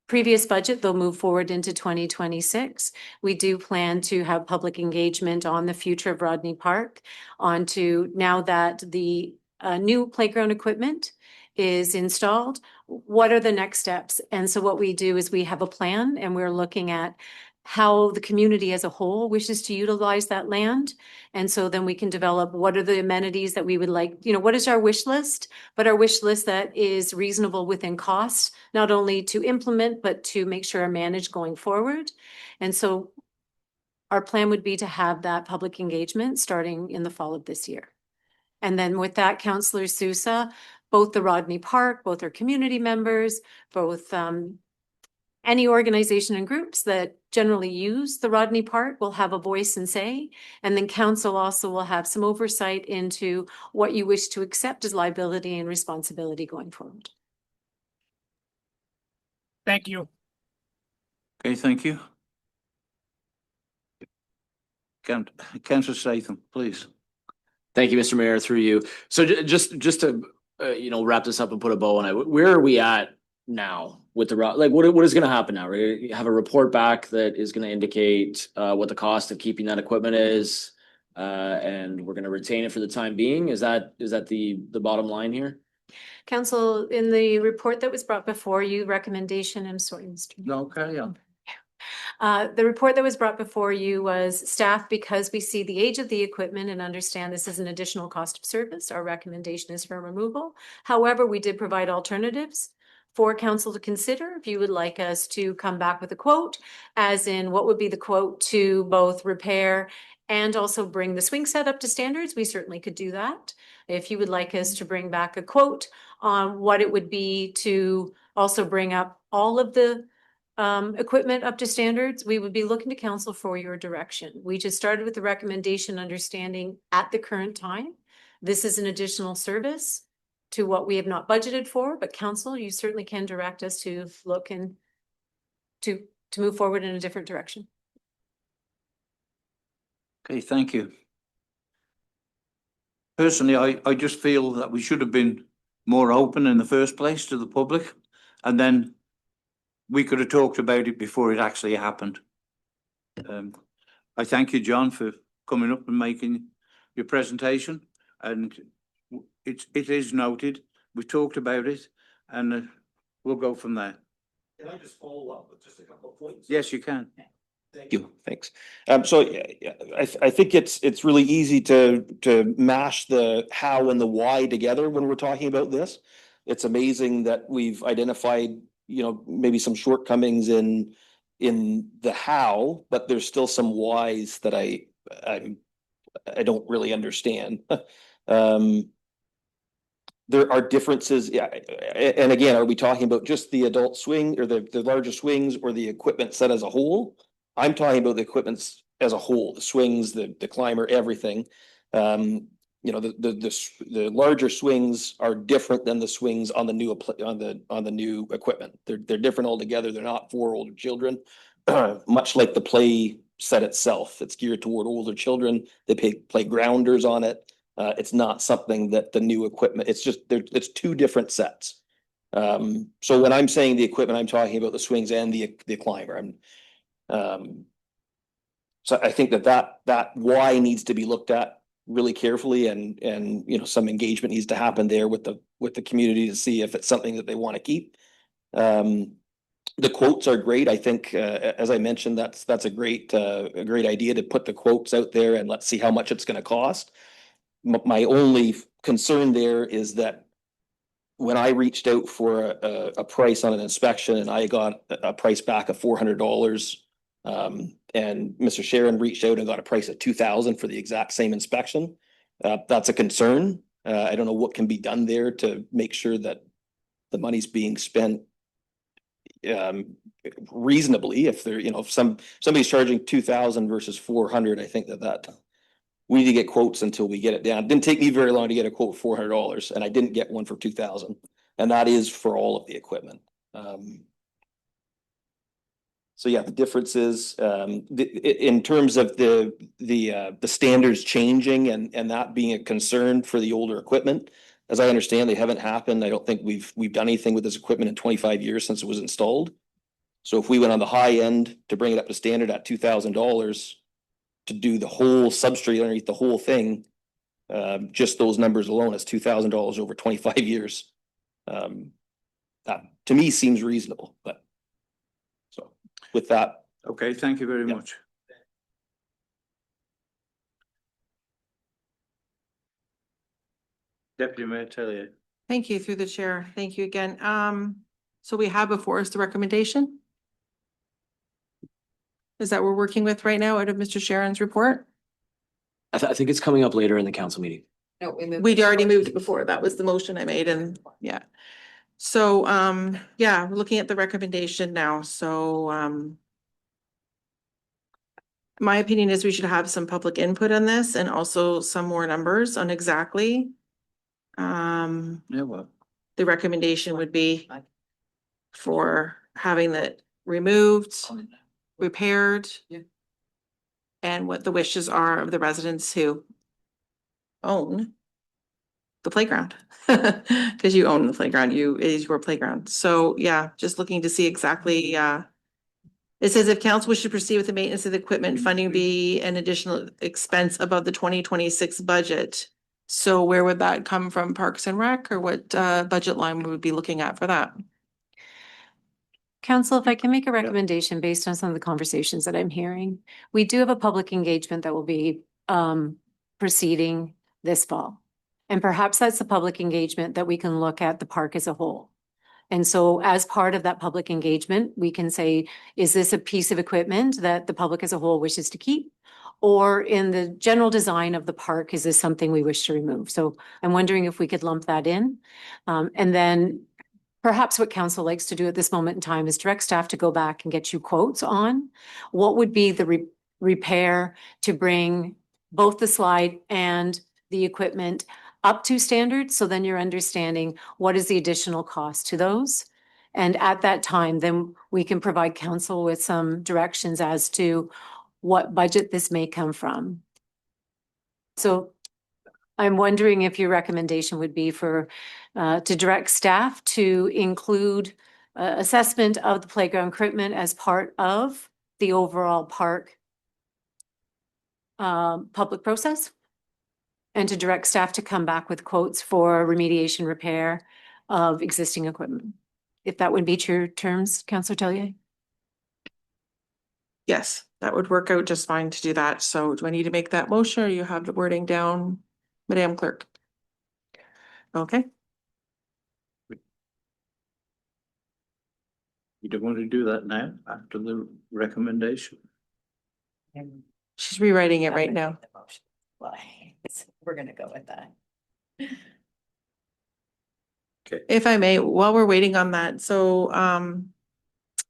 previous budget, they'll move forward into 2026. We do plan to have public engagement on the future of Rodney Park, onto now that the new playground equipment is installed, what are the next steps? And so what we do is we have a plan, and we're looking at how the community as a whole wishes to utilize that land. And so then we can develop what are the amenities that we would like, what is our wish list, but our wish list that is reasonable within costs, not only to implement, but to make sure are managed going forward. And so our plan would be to have that public engagement starting in the fall of this year. And then with that, Councillor Sousa, both the Rodney Park, both our community members, both any organization and groups that generally use the Rodney Park will have a voice and say, and then council also will have some oversight into what you wish to accept as liability and responsibility going forward.
Thank you.
Okay, thank you. Councillor Statham, please.
Thank you, Mr. Mayor, through you. So just to, wrap this up and put a bow on it, where are we at now with the, what is going to happen now? We're going to have a report back that is going to indicate what the cost of keeping that equipment is, and we're going to retain it for the time being. Is that the bottom line here?
Council, in the report that was brought before you, recommendation, I'm sorry, Mr.
No, carry on.
The report that was brought before you was staff, because we see the age of the equipment and understand this is an additional cost of service. Our recommendation is for removal. However, we did provide alternatives for council to consider. If you would like us to come back with a quote, as in what would be the quote to both repair and also bring the swing set up to standards, we certainly could do that. If you would like us to bring back a quote on what it would be to also bring up all of the equipment up to standards, we would be looking to council for your direction. We just started with the recommendation, understanding at the current time, this is an additional service to what we have not budgeted for, but council, you certainly can direct us to look and to move forward in a different direction.
Okay, thank you. Personally, I just feel that we should have been more open in the first place to the public, and then we could have talked about it before it actually happened. I thank you, John, for coming up and making your presentation, and it is noted we talked about it, and we'll go from there.
Can I just follow up with just a couple of points?
Yes, you can.
Thank you, thanks. So yeah, I think it's really easy to mash the how and the why together when we're talking about this. It's amazing that we've identified, maybe some shortcomings in the how, but there's still some whys that I don't really understand. There are differences, yeah, and again, are we talking about just the adult swing or the larger swings or the equipment set as a whole? I'm talking about the equipments as a whole, the swings, the climber, everything. The larger swings are different than the swings on the new equipment. They're different altogether. They're not for older children. Much like the play set itself, it's geared toward older children. They play grounders on it. It's not something that the new equipment, it's two different sets. So when I'm saying the equipment, I'm talking about the swings and the climber. So I think that why needs to be looked at really carefully, and some engagement needs to happen there with the community to see if it's something that they want to keep. The quotes are great. I think, as I mentioned, that's a great idea to put the quotes out there and let's see how much it's going to cost. My only concern there is that when I reached out for a price on an inspection and I got a price back of $400, and Mr. Sharon reached out and got a price of $2,000 for the exact same inspection, that's a concern. I don't know what can be done there to make sure that the money's being spent reasonably. If they're, if somebody's charging $2,000 versus $400, I think that we need to get quotes until we get it down. It didn't take me very long to get a quote for $400, and I didn't get one for $2,000, and that is for all of the equipment. So yeah, the difference is in terms of the standards changing and that being a concern for the older equipment. As I understand, they haven't happened. I don't think we've done anything with this equipment in 25 years since it was installed. So if we went on the high end to bring it up to standard at $2,000 to do the whole substrate underneath the whole thing, just those numbers alone is $2,000 over 25 years. That to me seems reasonable, but so with that.
Okay, thank you very much. Deputy Mayor Tellier.
Thank you through the chair. Thank you again. So we have before us the recommendation. Is that what we're working with right now out of Mr. Sharon's report?
I think it's coming up later in the council meeting.
No,
We'd already moved it before. That was the motion I made, and yeah. So, yeah, we're looking at the recommendation now. So, my opinion is we should have some public input on this and also some more numbers on exactly.
Yeah, well,
The recommendation would be for having that removed, repaired, and what the wishes are of the residents who own the playground. Because you own the playground, it is your playground. So yeah, just looking to see exactly, it says if council wishes to proceed with the maintenance of the equipment, funding be an additional expense above the 2026 budget. So where would that come from? Parks and Rec, or what budget line we would be looking at for that?
Council, if I can make a recommendation based on some of the conversations that I'm hearing, we do have a public engagement that will be proceeding this fall. And perhaps that's the public engagement that we can look at the park as a whole. And so as part of that public engagement, we can say, is this a piece of equipment that the public as a whole wishes to keep? Or in the general design of the park, is this something we wish to remove? So I'm wondering if we could lump that in. And then perhaps what council likes to do at this moment in time is direct staff to go back and get you quotes on what would be the repair to bring both the slide and the equipment up to standard. So then you're understanding what is the additional cost to those. And at that time, then we can provide council with some directions as to what budget this may come from. So I'm wondering if your recommendation would be for to direct staff to include assessment of the playground equipment as part of the overall park public process, and to direct staff to come back with quotes for remediation, repair, of existing equipment. If that would meet your terms, Councillor Tellier?
Yes, that would work out just fine to do that. So do I need to make that motion or you have the wording down, Madam Clerk? Okay,
You don't want to do that now after the recommendation?
she's rewriting it right now.
We're gonna go with that.
If I may, while we're waiting on that, so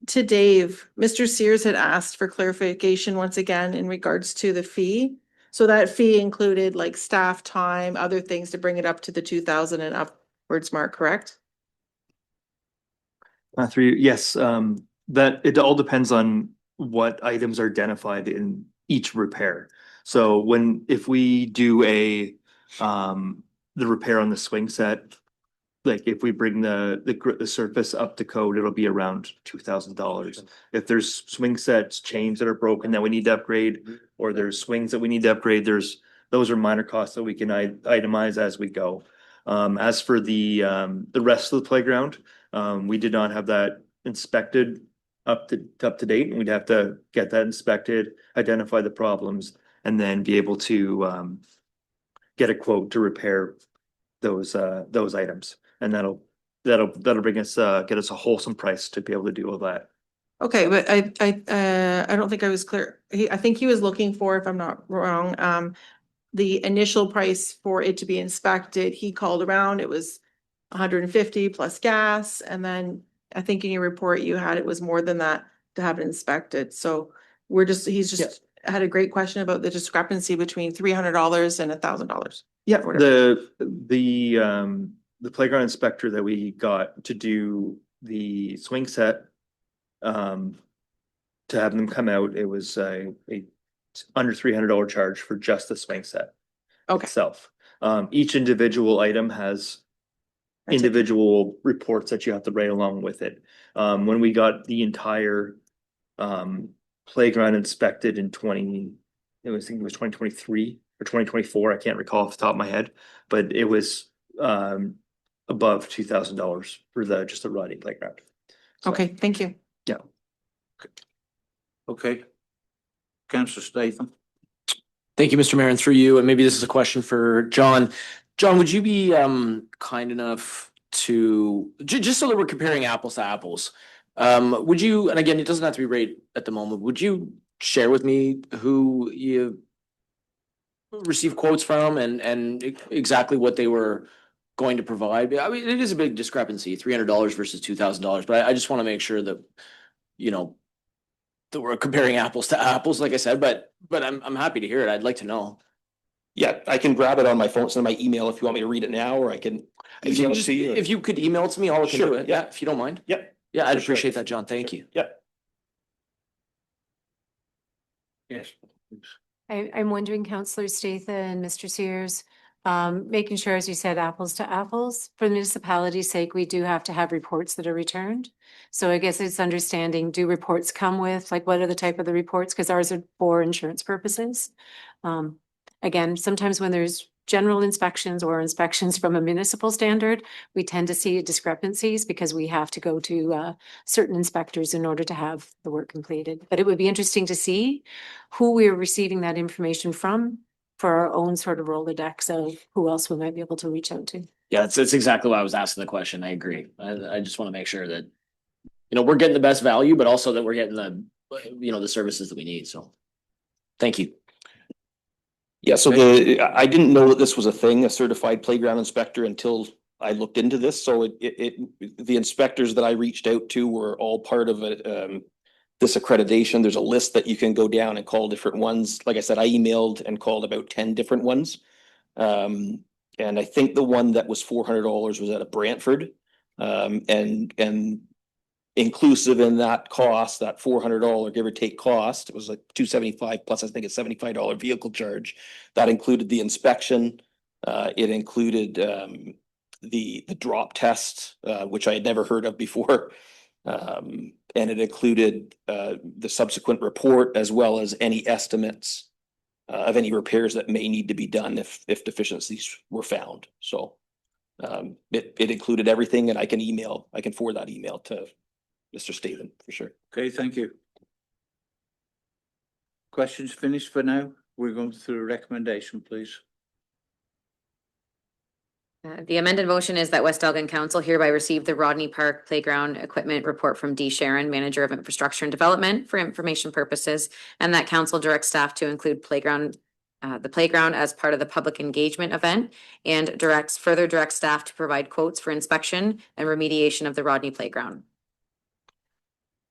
to Dave, Mr. Sears had asked for clarification once again in regards to the fee. So that fee included like staff time, other things to bring it up to the 2,000 and upwards mark, correct?
Yes, that it all depends on what items are identified in each repair. So if we do the repair on the swing set, like if we bring the surface up to code, it'll be around $2,000. If there's swing sets, chains that are broken that we need to upgrade, or there's swings that we need to upgrade, those are minor costs that we can itemize as we go. As for the rest of the playground, we did not have that inspected up to date, and we'd have to get that inspected, identify the problems, and then be able to get a quote to repair those items. And that'll bring us get us a wholesome price to be able to do all that.
Okay, but I don't think I was clear. I think he was looking for, if I'm not wrong, the initial price for it to be inspected. He called around, it was 150 plus gas, and then I think in your report you had it was more than that to have it inspected. So he's just had a great question about the discrepancy between $300 and $1,000.
Yeah,
Whatever.
The playground inspector that we got to do the swing set, to have them come out, it was a under $300 charge for just the swing set itself. Each individual item has individual reports that you have to write along with it. When we got the entire playground inspected in I think it was 2023 or 2024, I can't recall off the top of my head, but it was above $2,000 for just the riding playground. So,
Okay, thank you.
yeah.
Okay. Councillor Statham.
Thank you, Mr. Mayor, and through you, and maybe this is a question for John. John, would you be kind enough to just so that we're comparing apples to apples? Would you, and again, it doesn't have to be right at the moment, would you share with me who you received quotes from and exactly what they were going to provide? I mean, it is a big discrepancy, $300 versus $2,000, but I just want to make sure that, you know, that we're comparing apples to apples, like I said, but I'm happy to hear it. I'd like to know.
Yeah, I can grab it on my phone, send my email if you want me to read it now, or I can.
If you could email it to me, I'll look into it. Yeah, if you don't mind.
Yep.
Yeah, I'd
For sure.
appreciate that, John. Thank you.
Yep.
Yes.
I'm wondering, Councillor Statha and Mr. Sears, making sure, as you said, apples to apples. For the municipality's sake, we do have to have reports that are returned. So I guess it's understanding, do reports come with, like, what are the type of the reports? Because ours are for insurance purposes. Again, sometimes when there's general inspections or inspections from a municipal standard, we tend to see discrepancies because we have to go to certain inspectors in order to have the work completed. But it would be interesting to see who we are receiving that information from for our own sort of Rolodex of who else we might be able to reach out to.
Yeah, that's exactly why I was asking the question. I agree. I just want to make sure that, you know, we're getting the best value, but also that we're getting the services that we need. So thank you.
Yeah, so I didn't know that this was a thing, a certified playground inspector, until I looked into this. So the inspectors that I reached out to were all part of this accreditation. There's a list that you can go down and call different ones. Like I said, I emailed and called about 10 different ones. And I think the one that was $400 was out of Brantford. And inclusive in that cost, that $400 give or take cost, it was like $275 plus I think a $75 vehicle charge. That included the inspection. It included the drop test, which I had never heard of before. And it included the subsequent report, as well as any estimates of any repairs that may need to be done if deficiencies were found. So It included everything, and I can forward that email to Mr. Staven for sure.
Okay, thank you. Questions finished for now? We're going through a recommendation, please.
The amended motion is that West Elgin Council hereby receive the Rodney Park Playground Equipment Report from D. Sharon, Manager of Infrastructure and Development for information purposes, and that council directs staff to include the playground as part of the public engagement event, and further directs staff to provide quotes for inspection and remediation of the Rodney Playground.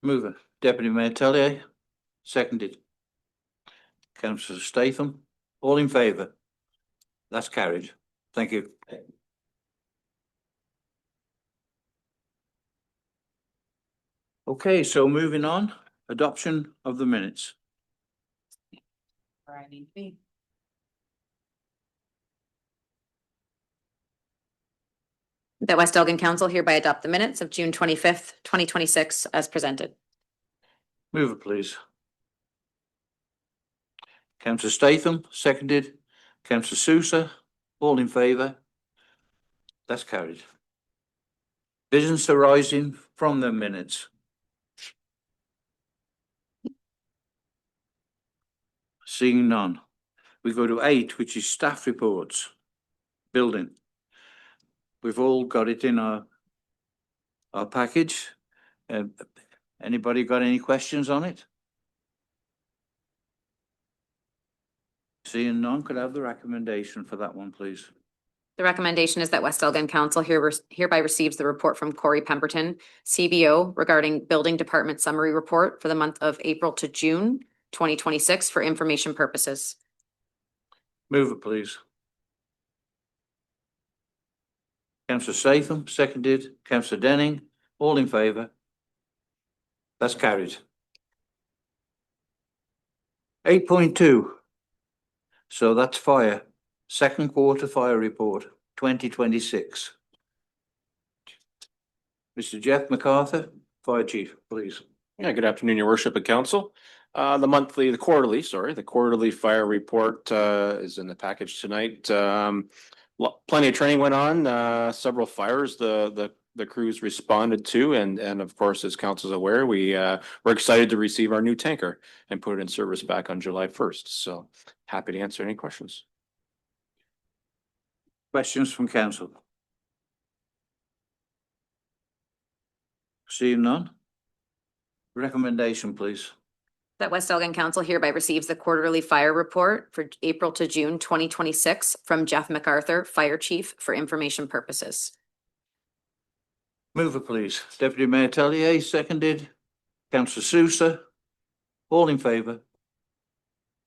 Mover, Deputy Mayor Tellier, seconded. Councillor Statham, all in favour? That's carried. Thank you. Okay, so moving on, adoption of the minutes.
Where I need to be. That West Elgin Council hereby adopt the minutes of June 25th, 2026 as presented.
Mover, please. Councillor Statham, seconded. Councillor Sousa, all in favour? That's carried. Business arising from the minutes. Seeing none. We go to 8, which is staff reports. Building. We've all got it in our package. Anybody got any questions on it? Seeing none, could I have the recommendation for that one, please?
The recommendation is that West Elgin Council hereby receives the report from Corey Pemberton, CBO, regarding Building Department Summary Report for the month of April to June 2026 for information purposes.
Move it, please. Councillor Statham, seconded. Councillor Denning, all in favour? That's carried. 8.2. So that's fire. Second quarter fire report, 2026. Mr. Jeff MacArthur, Fire Chief, please.
Yeah, good afternoon, your worship and council. The quarterly fire report is in the package tonight. Plenty of training went on, several fires the crews responded to, and of course, as council is aware, we're excited to receive our new tanker and put it in service back on July 1st. So happy to answer any questions.
Questions from council? Seeing none. Recommendation, please.
That West Elgin Council hereby receives the quarterly fire report for April to June 2026 from Jeff MacArthur, Fire Chief, for information purposes.
Move it, please. Deputy Mayor Tellier, seconded. Councillor Sousa, all in favour?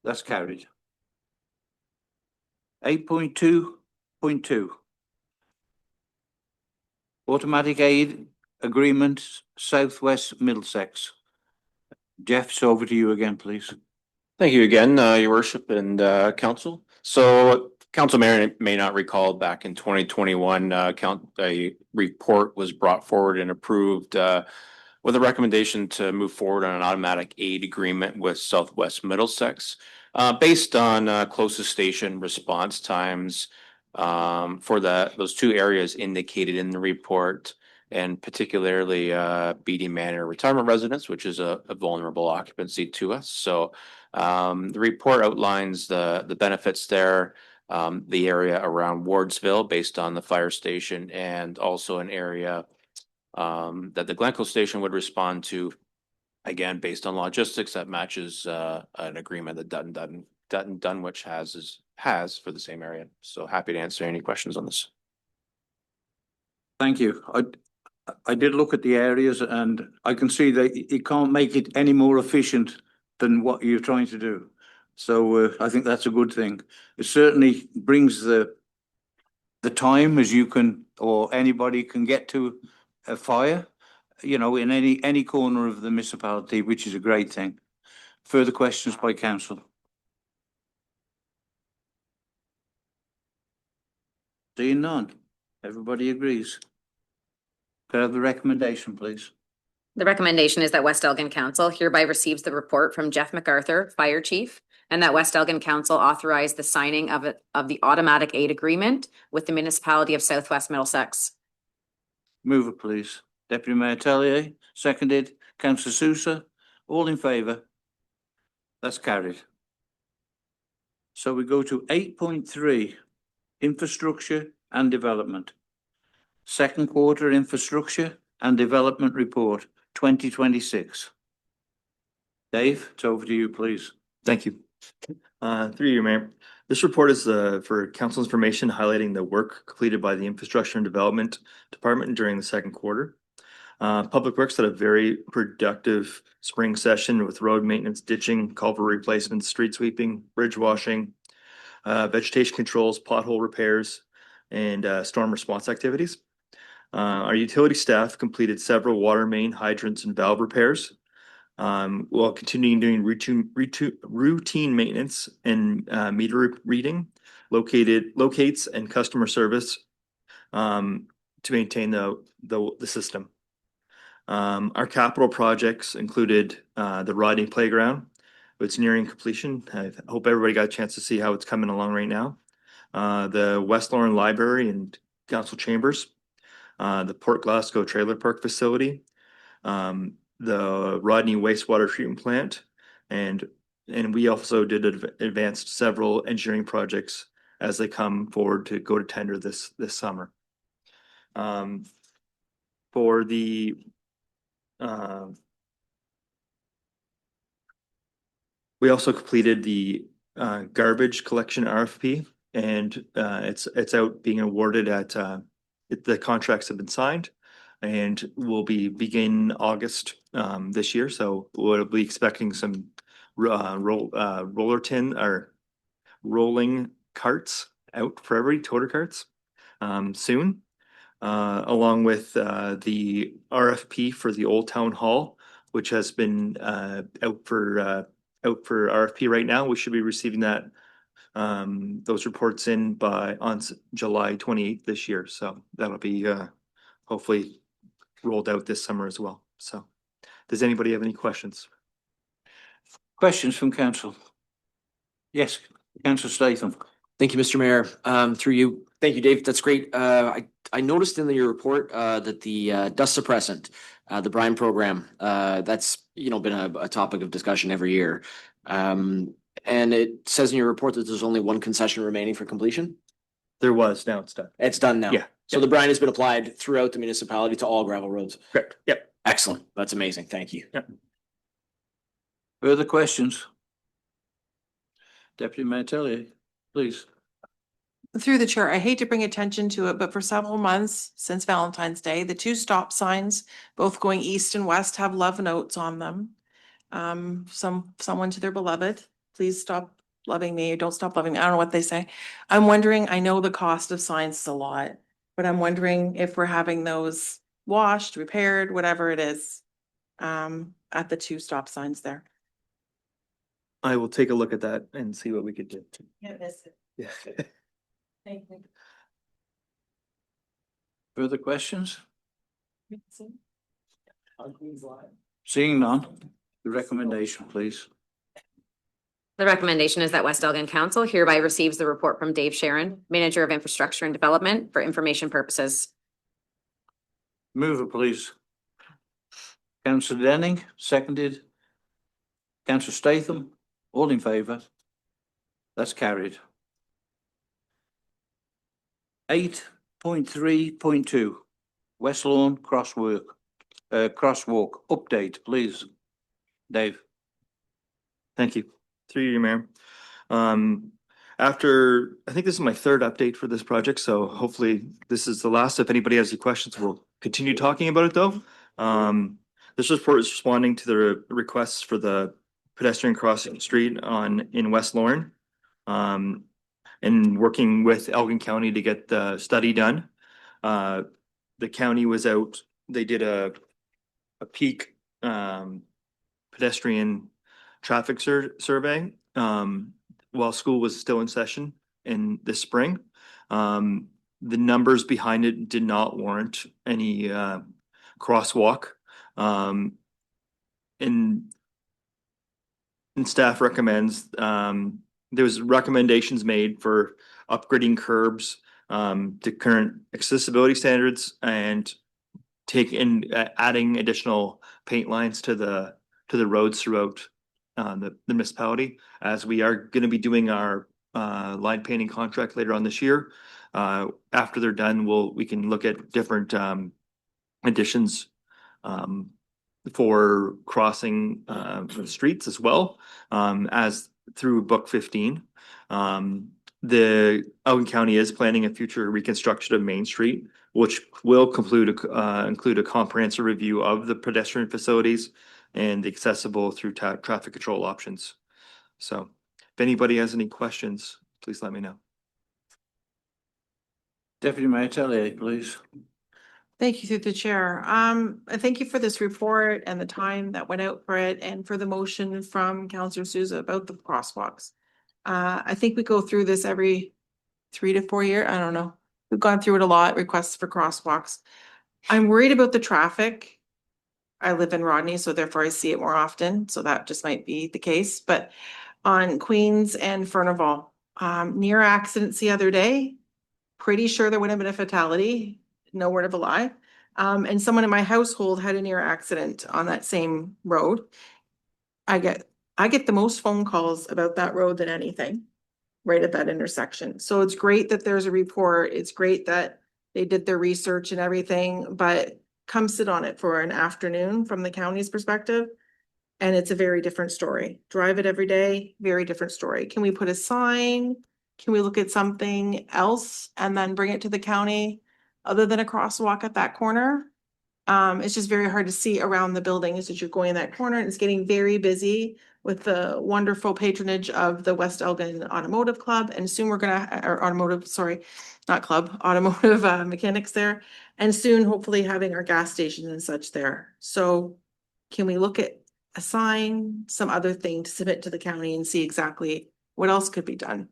That's carried. 8.2.2. Automatic aid agreement, Southwest Middlesex. Jeff, it's over to you again, please.
Thank you again, your worship and council. So council may not recall back in 2021, a report was brought forward and approved with a recommendation to move forward on an automatic aid agreement with Southwest Middlesex based on closest station response times for those two areas indicated in the report, and particularly Beatty Manor retirement residence, which is a vulnerable occupancy to us. So the report outlines the benefits there, the area around Wardsville based on the fire station, and also an area that the Glencoe station would respond to, again, based on logistics that matches an agreement that Dutton Dunwich has for the same area. So happy to answer any questions on this.
Thank you. I did look at the areas and I can see that you can't make it any more efficient than what you're trying to do. So I think that's a good thing. It certainly brings the time as you can, or anybody can get to a fire, you know, in any corner of the municipality, which is a great thing. Further questions by council? Seeing none. Everybody agrees. Could I have the recommendation, please?
The recommendation is that West Elgin Council hereby receives the report from Jeff MacArthur, Fire Chief, and that West Elgin Council authorize the signing of the automatic aid agreement with the municipality of Southwest Middlesex.
Move it, please. Deputy Mayor Tellier, seconded. Councillor Sousa, all in favour? That's carried. So we go to 8.3, infrastructure and development. Second quarter infrastructure and development report 2026. Dave, it's over to you, please.
Thank you. Through you, Mayor. This report is for council information highlighting the work completed by the Infrastructure and Development Department during the second quarter. Public Works had a very productive spring session with road maintenance, ditching, culvert replacements, street sweeping, bridge washing, vegetation controls, pothole repairs, and storm response activities. Our utility staff completed several water main, hydrants, and valve repairs, while continuing doing routine maintenance and meter reading, locates and customer service to maintain the system. Our capital projects included the Rodney Playground. It's nearing completion. I hope everybody got a chance to see how it's coming along right now. The West Lorne Library and Council Chambers, the Port Glasgow Trailer Park Facility, the Rodney Wastewater Treatment Plant, and we also did advanced several engineering projects as they come forward to go to tender this summer. For the we also completed the garbage collection RFP, and it's out being awarded at the contracts have been signed and will begin August this year. So we'll be expecting some roller tin or rolling carts out for every toter carts soon, along with the RFP for the Old Town Hall, which has been out for RFP right now. We should be receiving that those reports in on July 28th this year. So that'll be hopefully rolled out this summer as well. So does anybody have any questions?
Questions from council? Yes, Councillor Statham.
Thank you, Mr. Mayor. Through you. Thank you, Dave. That's great. I noticed in your report that the dust suppressant, the brine program, that's been a topic of discussion every year. And it says in your report that there's only one concession remaining for completion.
There was, now it's done.
It's done now.
Yeah.
So the brine has been applied throughout the municipality to all gravel roads.
Correct. Yep.
Excellent. That's amazing. Thank you.
Yep.
Further questions? Deputy Mayor Tellier, please.
Through the chair, I hate to bring attention to it, but for several months since Valentine's Day, the two stop signs, both going east and west, have love notes on them. Someone to their beloved, please stop loving me, or don't stop loving me. I don't know what they say. I'm wondering, I know the cost of signs is a lot, but I'm wondering if we're having those washed, repaired, whatever it is, at the two stop signs there.
I will take a look at that and see what we could do.
Can't miss it.
Yeah.
Thank you.
Further questions? Seeing none, the recommendation, please.
The recommendation is that West Elgin Council hereby receives the report from Dave Sharon, Manager of Infrastructure and Development, for information purposes.
Move it, please. Councillor Denning, seconded. Councillor Statham, all in favour? That's carried. 8.3.2, West Lawn crosswalk update, please. Dave.
Thank you. Through you, Mayor. After, I think this is my third update for this project, so hopefully this is the last. If anybody has any questions, we'll continue talking about it though. This report is responding to the requests for the pedestrian crossing street in West Lorne, and working with Elgin County to get the study done. The county was out, they did a peak pedestrian traffic survey while school was still in session in this spring. The numbers behind it did not warrant any crosswalk. And and staff recommends, there's recommendations made for upgrading curbs to current accessibility standards and adding additional paint lines to the roads throughout the municipality, as we are gonna be doing our line painting contract later on this year. After they're done, we can look at different additions for crossing the streets as well, as through Book 15. The Elgin County is planning a future reconstruction of Main Street, which will include a comprehensive review of the pedestrian facilities and accessible through traffic control options. So if anybody has any questions, please let me know.
Deputy Mayor Tellier, please.
Thank you through the chair. I thank you for this report and the time that went out for it and for the motion from Councillor Souza about the crosswalks. I think we go through this every 3 to 4 years. I don't know. We've gone through it a lot, requests for crosswalks. I'm worried about the traffic. I live in Rodney, so therefore I see it more often. So that just might be the case. But on Queens and Furnival, near accidents the other day, pretty sure there would have been a fatality. No word of a lie. And someone in my household had a near accident on that same road. I get the most phone calls about that road than anything, right at that intersection. So it's great that there's a report. It's great that they did their research and everything, but come sit on it for an afternoon from the county's perspective. And it's a very different story. Drive it every day, very different story. Can we put a sign? Can we look at something else and then bring it to the county other than a crosswalk at that corner? It's just very hard to see around the building as you're going in that corner, and it's getting very busy with the wonderful patronage of the West Elgin Automotive Club, and soon we're gonna, or automotive, sorry, not club, automotive mechanics there, and soon hopefully having our gas stations and such there. So can we look at a sign, some other thing to submit to the county and see exactly what else could be done?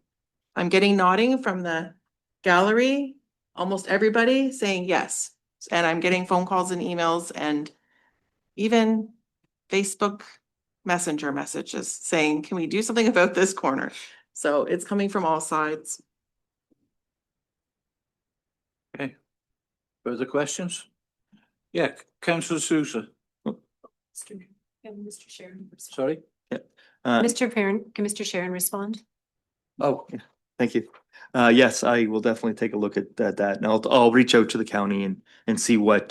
I'm getting nodding from the gallery, almost everybody saying yes. And I'm getting phone calls and emails and even Facebook Messenger messages saying, can we do something about this corner? So it's coming from all sides.
Okay. Further questions? Yeah, Councillor Souza,
Mr. Sharon.
sorry.
Can Mr. Sharon respond?
Oh,
Thank you. Yes, I will definitely take a look at that, and I'll reach out to the county and see what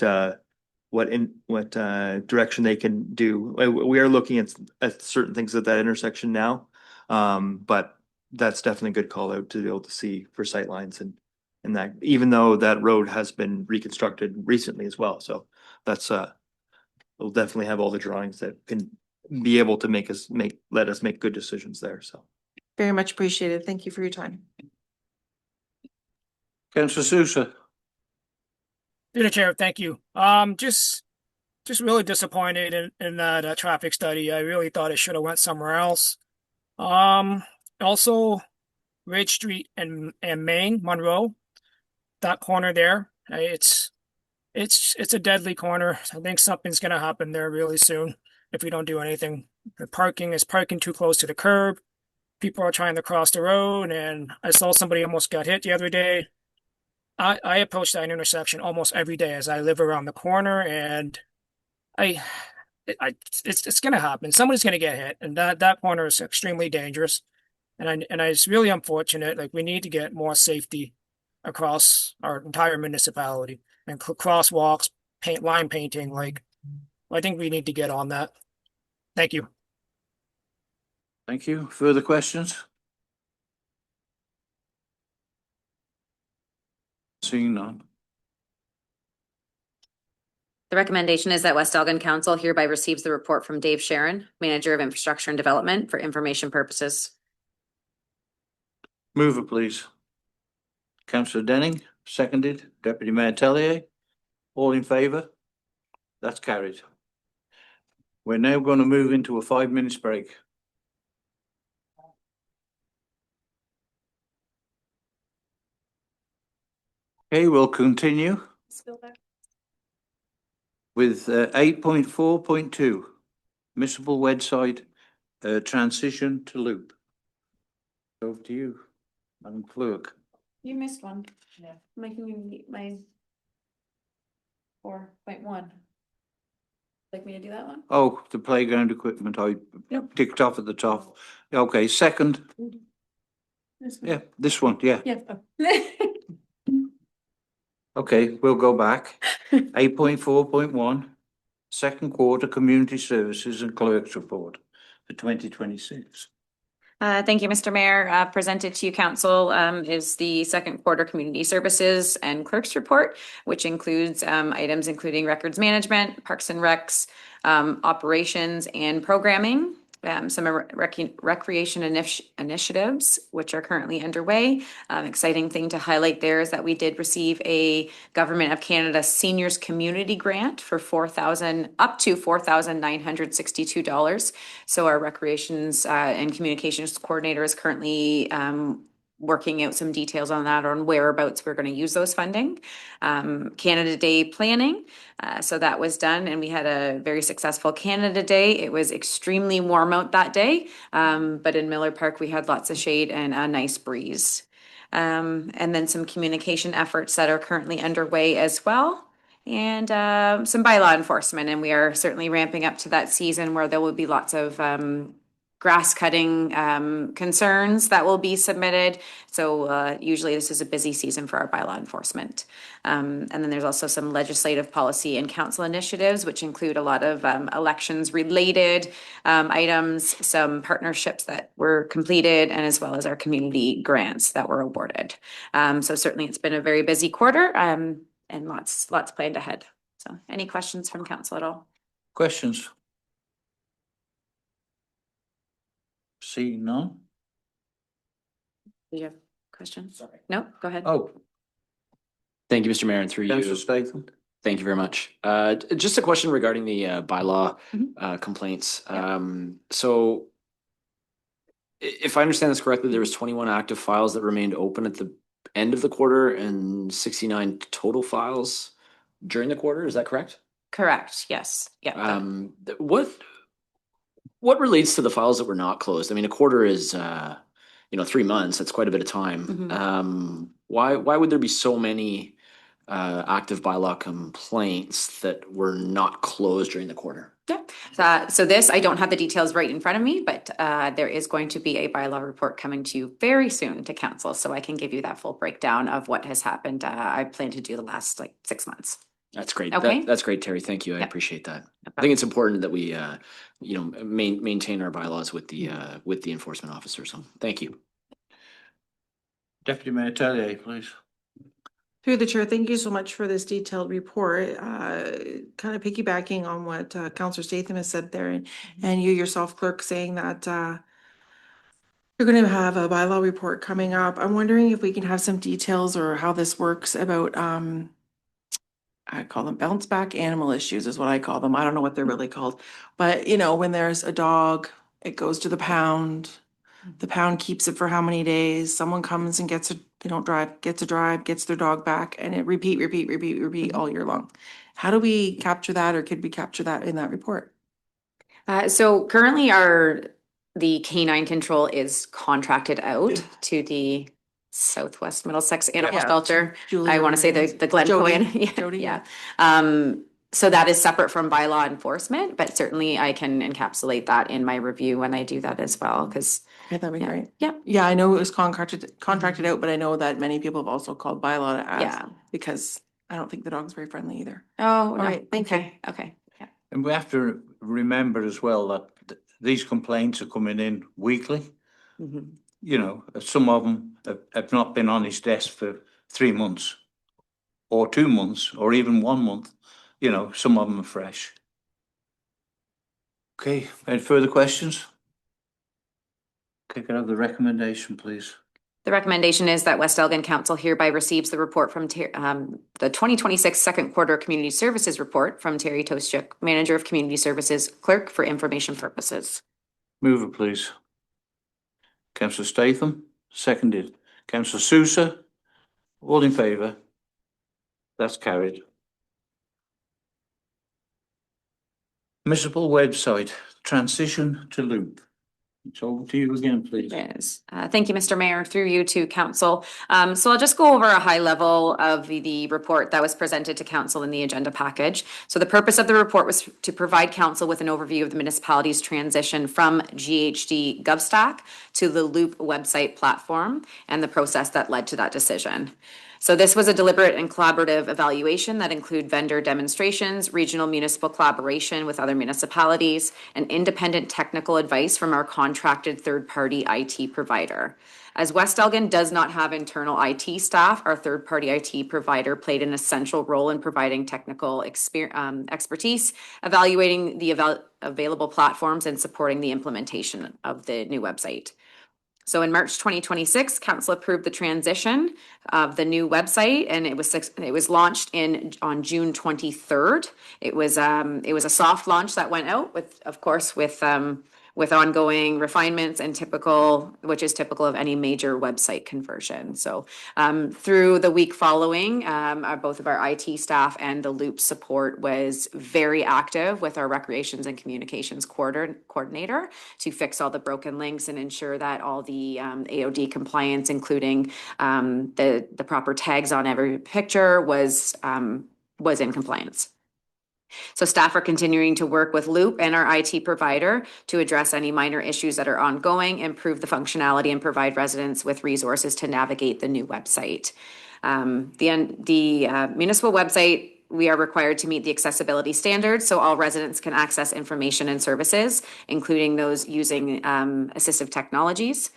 direction they can do. We are looking at certain things at that intersection now. But that's definitely a good call out to be able to see for sightlines and that, even though that road has been reconstructed recently as well. So that's we'll definitely have all the drawings that can be able to let us make good decisions there. So
Very much appreciated. Thank you for your time.
Councillor Souza.
Through the chair, thank you. Just really disappointed in that traffic study. I really thought it should have went somewhere else. Also, Ridge Street and Main, Monroe, that corner there, it's a deadly corner. I think something's gonna happen there really soon if we don't do anything. The parking is parking too close to the curb. People are trying to cross the road, and I saw somebody almost got hit the other day. I approach that intersection almost every day as I live around the corner, and it's gonna happen. Somebody's gonna get hit, and that corner is extremely dangerous. And it's really unfortunate. Like, we need to get more safety across our entire municipality, and crosswalks, line painting. Like, I think we need to get on that. Thank you.
Thank you. Further questions? Seeing none.
The recommendation is that West Elgin Council hereby receives the report from Dave Sharon, Manager of Infrastructure and Development, for information purposes.
Mover, please. Councillor Denning, seconded. Deputy Mayor Tellier. All in favour? That's carried. We're now going to move into a 5 minutes break. Okay, we'll continue with 8.4.2, Municipal Website transition to loop. Over to you, Madam Clerk.
You missed one. Yeah. Making me meet my 4.1. Like me to do that one?
Oh, the playground equipment, I
Yep.
ticked off at the top. Okay, second, yeah, this one, yeah.
Yeah.
Okay, we'll go back. 8.4.1, second quarter community services and clerk's report for 2026.
Thank you, Mr. Mayor. Presented to you, council, is the second quarter community services and clerks report, which includes items including records management, parks and recs, operations and programming, some recreation initiatives, which are currently underway. Exciting thing to highlight there is that we did receive a Government of Canada Seniors Community Grant for up to $4,962. So our recreations and communications coordinator is currently working out some details on that, on whereabouts we're going to use those funding. Canada Day planning. So that was done and we had a very successful Canada Day. It was extremely warm out that day, but in Miller Park we had lots of shade and a nice breeze. And then some communication efforts that are currently underway as well. And some bylaw enforcement, and we are certainly ramping up to that season where there will be lots of grass cutting concerns that will be submitted. So usually this is a busy season for our bylaw enforcement. And then there's also some legislative policy and council initiatives, which include a lot of elections related items, some partnerships that were completed, and as well as our community grants that were awarded. So certainly it's been a very busy quarter and lots planned ahead. So any questions from council at all?
Questions? See none?
Do you have questions? No, go ahead.
Oh,
Thank you, Mr. Mayor, and through
Councillor
you.
Statham.
Thank you very much. Just a question regarding the bylaw
Mhm.
complaints. So if I understand this correctly, there was 21 active files that remained open at the end of the quarter and 69 total files during the quarter. Is that correct?
Correct, yes, yeah.
What relates to the files that were not closed? I mean, a quarter is 3 months. That's quite a bit of time.
Mhm.
Why would there be so many active bylaw complaints that were not closed during the quarter?
Yeah. So this, I don't have the details right in front of me, but there is going to be a bylaw report coming to you very soon to council, so I can give you that full breakdown of what has happened. I plan to do the last 6 months.
That's great.
Okay.
That's great, Terry. Thank you. I
Yep.
appreciate that.
No
I
problem.
think it's important that we, maintain our bylaws with the enforcement officer. So thank you.
Deputy Mayor Tellier, please.
Through the chair, thank you so much for this detailed report. Kind of piggybacking on what Councillor Statham has said there, and you yourself, clerk, saying that you're going to have a bylaw report coming up. I'm wondering if we can have some details or how this works about I call them bounce back animal issues is what I call them. I don't know what they're really called. But when there's a dog, it goes to the pound. The pound keeps it for how many days? Someone comes and gets their dog back, and it repeat all year long. How do we capture that, or could we capture that in that report?
So currently the canine control is contracted out to the Southwest Middlesex Animal
Yeah.
Shelter.
Julie
I
or
want to say
whatever.
the Glencoe.
Jody.
Yeah,
Jody,
yeah. So that is separate from bylaw enforcement, but certainly I can encapsulate that in my review when I do that as well, because
Okay, that'd be
yeah.
great.
Yeah.
Yeah, I know it was contracted out, but I know that many people have also called bylaw to ask.
Yeah.
Because I don't think the dog's very friendly either.
Oh, no.
right, thank you.
Okay, yeah.
And we have to remember as well that these complaints are coming in weekly.
Mhm.
Some of them have not been on his desk for 3 months or 2 months or even 1 month. Some of them are fresh. Okay, any further questions? Okay, can I have the recommendation, please?
The recommendation is that West Elgin Council hereby receives the report from the 2026 second quarter community services report from Terry Tostyuk, Manager of Community Services, Clerk, for information purposes.
Move it, please. Councillor Statham, seconded. Councillor Sousa, all in favour? That's carried. Municipal website, transition to loop. It's over to you again, please.
Yes. Thank you, Mr. Mayor, through you to council. So I'll just go over a high level of the report that was presented to council in the agenda package. So the purpose of the report was to provide council with an overview of the municipality's transition from GHD GovStack to the Loop website platform and the process that led to that decision. So this was a deliberate and collaborative evaluation that include vendor demonstrations, regional municipal collaboration with other municipalities, and independent technical advice from our contracted third-party IT provider. As West Elgin does not have internal IT staff, our third-party IT provider played an essential role in providing technical expertise, evaluating the available platforms, and supporting the implementation of the new website. So in March 2026, council approved the transition of the new website, and it was launched on June 23rd. It was a soft launch that went out with ongoing refinements and which is typical of any major website conversion. So through the week following, both of our IT staff and the Loop support was very active with our recreations and communications coordinator to fix all the broken links and ensure that all the AOD compliance, including the proper tags on every picture, was in compliance. So staff are continuing to work with Loop and our IT provider to address any minor issues that are ongoing, improve the functionality, and provide residents with resources to navigate the new website. The municipal website, we are required to meet the accessibility standards so all residents can access information and services, including those using assistive technologies.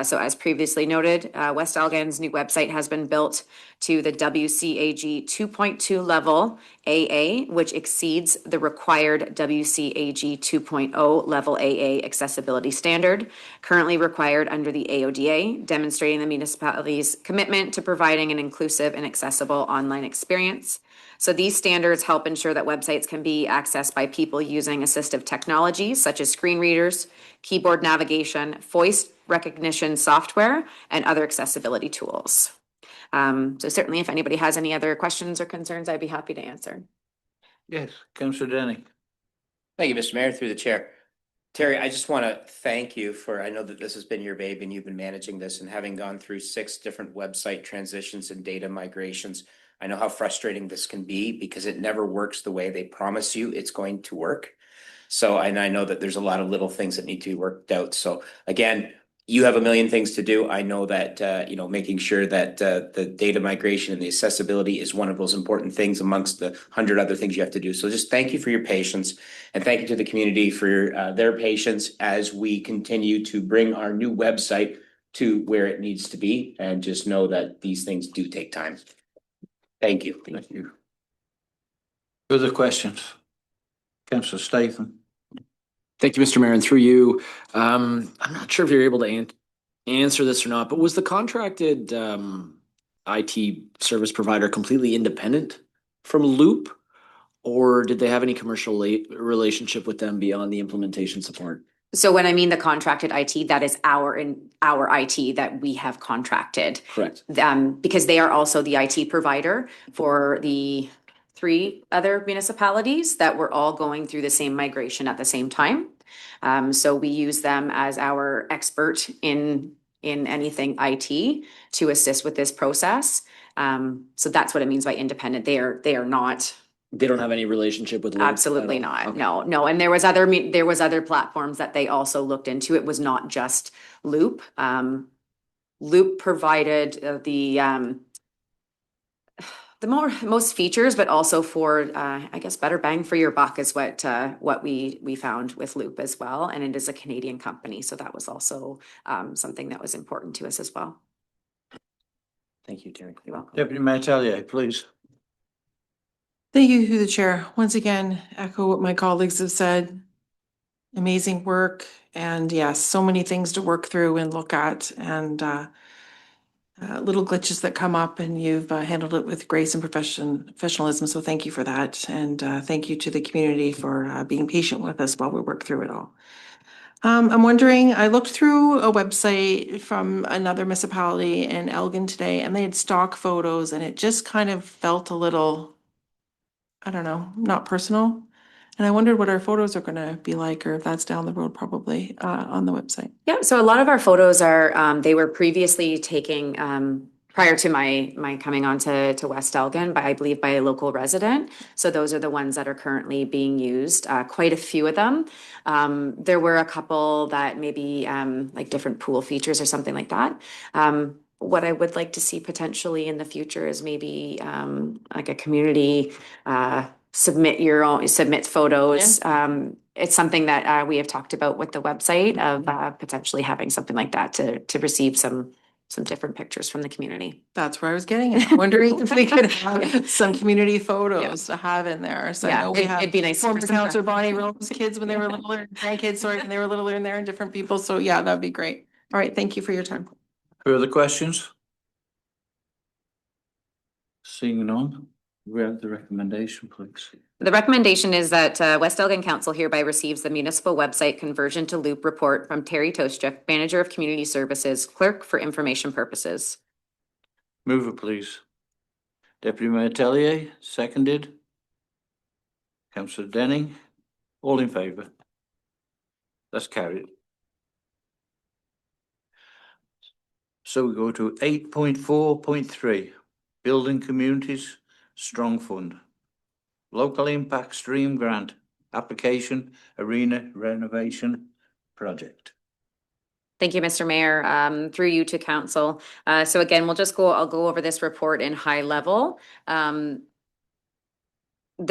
So as previously noted, West Elgin's new website has been built to the WCAG 2.2 level AA, which exceeds the required WCAG 2.0 level AA accessibility standard, currently required under the AODA, demonstrating the municipality's commitment to providing an inclusive and accessible online experience. So these standards help ensure that websites can be accessed by people using assistive technologies such as screen readers, keyboard navigation, voice recognition software, and other accessibility tools. So certainly if anybody has any other questions or concerns, I'd be happy to answer.
Yes, Councillor Denny.
Thank you, Mr. Mayor, through the chair. Terry, I just want to thank you for, I know that this has been your baby and you've been managing this, and having gone through 6 different website transitions and data migrations. I know how frustrating this can be because it never works the way they promise you it's going to work. So, and I know that there's a lot of little things that need to be worked out. So again, you have a million things to do. I know that, making sure that the data migration and the accessibility is one of those important things amongst the 100 other things you have to do. So just thank you for your patience, and thank you to the community for their patience as we continue to bring our new website to where it needs to be. And just know that these things do take time. Thank you.
Thank you. Further questions? Councillor Statham.
Thank you, Mr. Mayor, and through you, I'm not sure if you're able to answer this or not, but was the contracted IT service provider completely independent from Loop? Or did they have any commercial relationship with them beyond the implementation support?
So when I mean the contracted IT, that is our IT that we have contracted.
Correct.
Because they are also the IT provider for the 3 other municipalities that were all going through the same migration at the same time. So we use them as our expert in anything IT to assist with this process. So that's what it means by independent. They are not.
They don't have any relationship with Loop?
Absolutely not.
Okay.
No. And there was other platforms that they also looked into. It was not just Loop. Loop provided the most features, but also for I guess better bang for your buck is what we found with Loop as well. And it is a Canadian company, so that was also something that was important to us as well.
Thank you, Terry.
You're welcome.
Deputy Mayor Tellier, please.
Thank you through the chair. Once again, echo what my colleagues have said. Amazing work, and yes, so many things to work through and look at, and little glitches that come up, and you've handled it with grace and professionalism. So thank you for that, and thank you to the community for being patient with us while we work through it all. I'm wondering, I looked through a website from another municipality in Elgin today, and they had stock photos, and it just kind of felt a little, I don't know, not personal. And I wondered what our photos are gonna be like, or if that's down the road probably, on the website.
Yeah, so a lot of our photos are, they were previously taken, prior to my coming on to West Elgin by, I believe, by a local resident. So those are the ones that are currently being used, quite a few of them. There were a couple that maybe, like different pool features or something like that. What I would like to see potentially in the future is maybe, like a community, submit photos. It's something that we have talked about with the website of potentially having something like that to receive some different pictures from the community.
That's where I was getting at. Wondering if we could have some community photos to have in there. So I
Yeah,
know we have
it'd be nice. for
former
some-
Counselor Bonnie Rose kids when they were little, or grandkids, sorry, when they were little in there, and different people. So yeah, that'd be great. All right, thank you for your time.
Further questions? Seeing none, we have the recommendation, please.
The recommendation is that West Elgin Council hereby receives the municipal website conversion to Loop report from Terry Toshchuk, Manager of Community Services, Clerk for information purposes.
Move it, please. Deputy Mayor Tellier, seconded. Councillor Denning, all in favour? That's carried. So we go to 8.4.3, Building Communities Strong Fund. Local Impact Stream Grant, application, arena renovation project.
Thank you, Mr. Mayor. Through you to council. So again, I'll go over this report in high level. The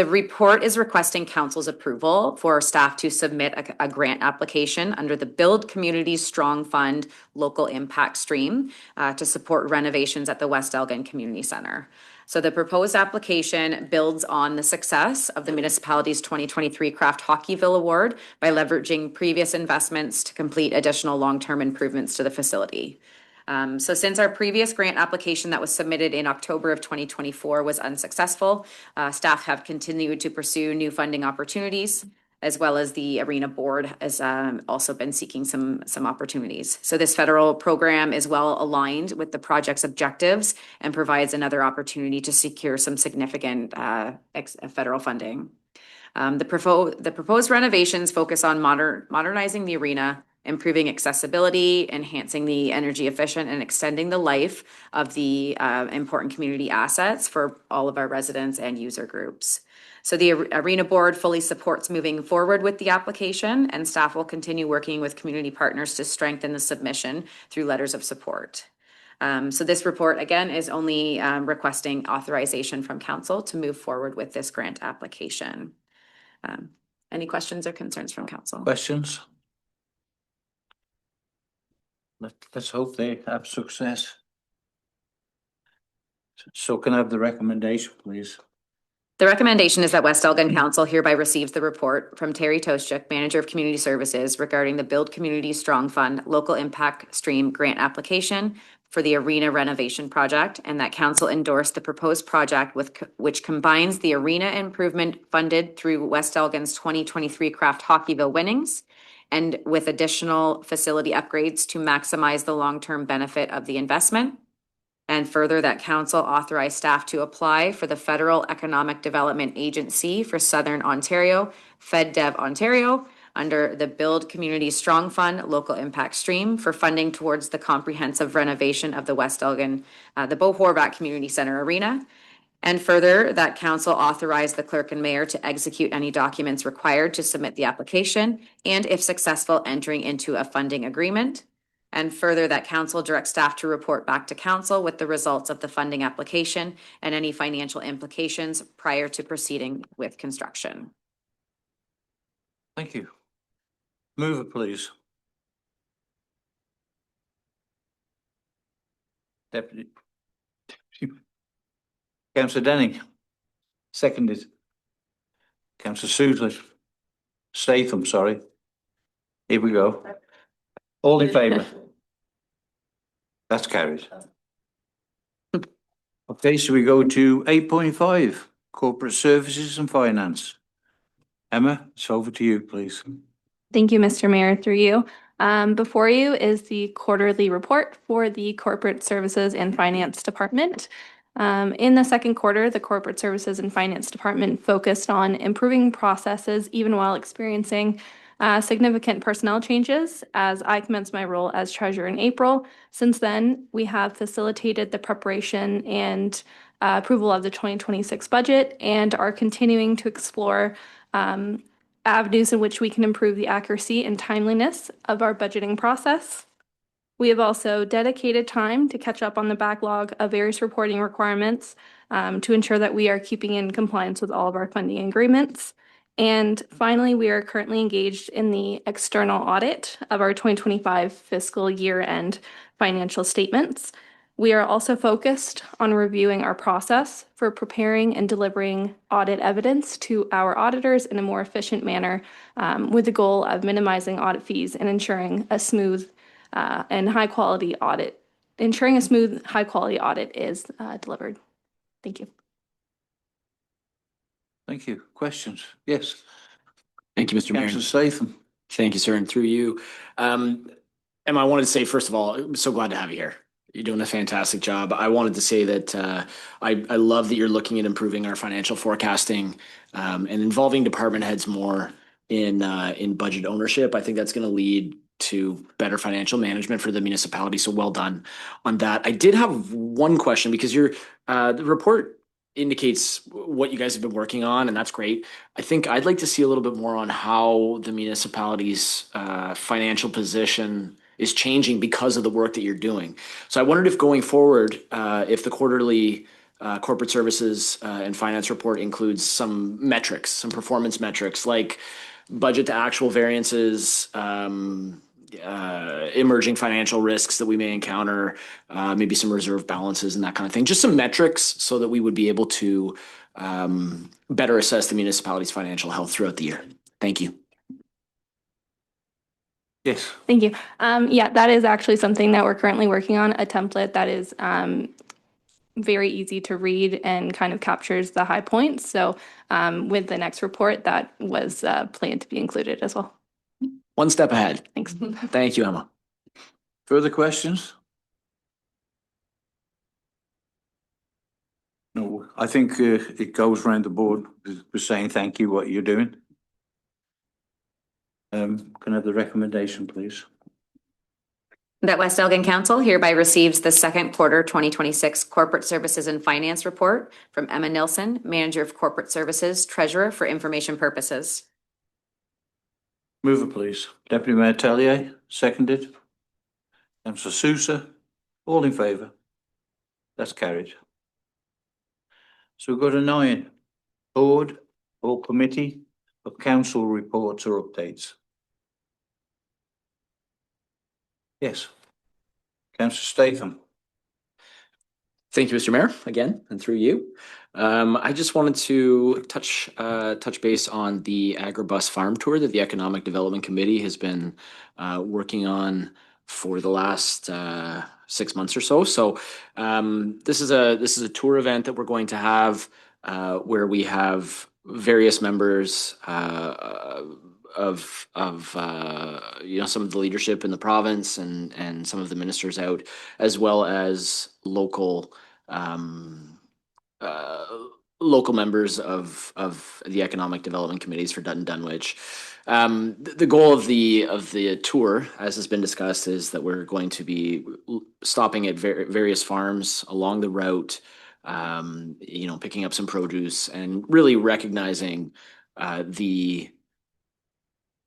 report is requesting council's approval for staff to submit a grant application under the Build Communities Strong Fund Local Impact Stream to support renovations at the West Elgin Community Center. So the proposed application builds on the success of the municipality's 2023 Craft Hockeyville Award by leveraging previous investments to complete additional long-term improvements to the facility. So since our previous grant application that was submitted in October of 2024 was unsuccessful, staff have continued to pursue new funding opportunities, as well as the Arena Board has also been seeking some opportunities. So this federal program is well aligned with the project's objectives and provides another opportunity to secure some significant federal funding. The proposed renovations focus on modernizing the arena, improving accessibility, enhancing the energy efficient, and extending the life of the important community assets for all of our residents and user groups. So the Arena Board fully supports moving forward with the application, and staff will continue working with community partners to strengthen the submission through letters of support. So this report, again, is only requesting authorization from council to move forward with this grant application. Any questions or concerns from council?
Questions? Let's hope they have success. So can I have the recommendation, please?
The recommendation is that West Elgin Council hereby receives the report from Terry Toshchuk, Manager of Community Services, regarding the Build Community Strong Fund Local Impact Stream Grant application for the arena renovation project, and that council endorsed the proposed project which combines the arena improvement funded through West Elgin's 2023 Craft Hockeyville winnings and with additional facility upgrades to maximize the long-term benefit of the investment. And further, that council authorized staff to apply for the Federal Economic Development Agency for Southern Ontario, FedDev Ontario, under the Build Community Strong Fund Local Impact Stream for funding towards the comprehensive renovation of the West Elgin, the Beau Horvath Community Center Arena. And further, that council authorized the clerk and mayor to execute any documents required to submit the application, and if successful, entering into a funding agreement. And further, that council directs staff to report back to council with the results of the funding application and any financial implications prior to proceeding with construction.
Thank you. Move it, please. Deputy. Councillor Denning, seconded. Councillor Statham, sorry. Here we go. All in favour? That's carried. Okay, so we go to 8.5, Corporate Services and Finance. Emma, it's over to you, please.
Thank you, Mr. Mayor, through you. Before you is the quarterly report for the Corporate Services and Finance Department. In the second quarter, the Corporate Services and Finance Department focused on improving processes even while experiencing significant personnel changes as I commenced my role as treasurer in April. Since then, we have facilitated the preparation and approval of the 2026 budget and are continuing to explore avenues in which we can improve the accuracy and timeliness of our budgeting process. We have also dedicated time to catch up on the backlog of various reporting requirements to ensure that we are keeping in compliance with all of our funding agreements. And finally, we are currently engaged in the external audit of our 2025 fiscal year-end financial statements. We are also focused on reviewing our process for preparing and delivering audit evidence to our auditors in a more efficient manner with the goal of minimizing audit fees and ensuring a smooth and high-quality audit, high-quality audit is delivered. Thank you.
Thank you. Questions? Yes.
Thank you, Mr. Mayor.
Councillor Statham.
Thank you, sir, and through you. Emma, I wanted to say, first of all, I'm so glad to have you here. You're doing a fantastic job. I wanted to say that I love that you're looking at improving our financial forecasting and involving department heads more in budget ownership. I think that's going to lead to better financial management for the municipality. So well done on that. I did have one question because the report indicates what you guys have been working on, and that's great. I think I'd like to see a little bit more on how the municipality's financial position is changing because of the work that you're doing. So I wondered if going forward, if the quarterly corporate services and finance report includes some metrics, some performance metrics like budget to actual variances, emerging financial risks that we may encounter, maybe some reserve balances and that kind of thing. Just some metrics so that we would be able to better assess the municipality's financial health throughout the year. Thank you.
Yes.
Thank you. Yeah, that is actually something that we're currently working on, a template that is very easy to read and kind of captures the high points. So with the next report, that was planned to be included as well.
One step ahead.
Thanks.
Thank you, Emma.
Further questions? No, I think it goes around the board with saying thank you, what you're doing. Can I have the recommendation, please?
That West Elgin Council hereby receives the second quarter 2026 Corporate Services and Finance Report from Emma Nilsson, Manager of Corporate Services, Treasurer for information purposes.
Move it, please. Deputy Mayor Tellier, seconded. Councillor Sousa, all in favour? That's carried. So we've got a 9. Board or committee of council reports or updates. Yes. Councillor Statham.
Thank you, Mr. Mayor, again, and through you. I just wanted to touch base on the Agribus Farm Tour that the Economic Development Committee has been working on for the last 6 months or so. So this is a tour event that we're going to have where we have various members of some of the leadership in the province and some of the ministers out, as well as local members of the economic development committees for Dutton Dunwich. The goal of the tour, as has been discussed, is that we're going to be stopping at various farms along the route, picking up some produce and really recognizing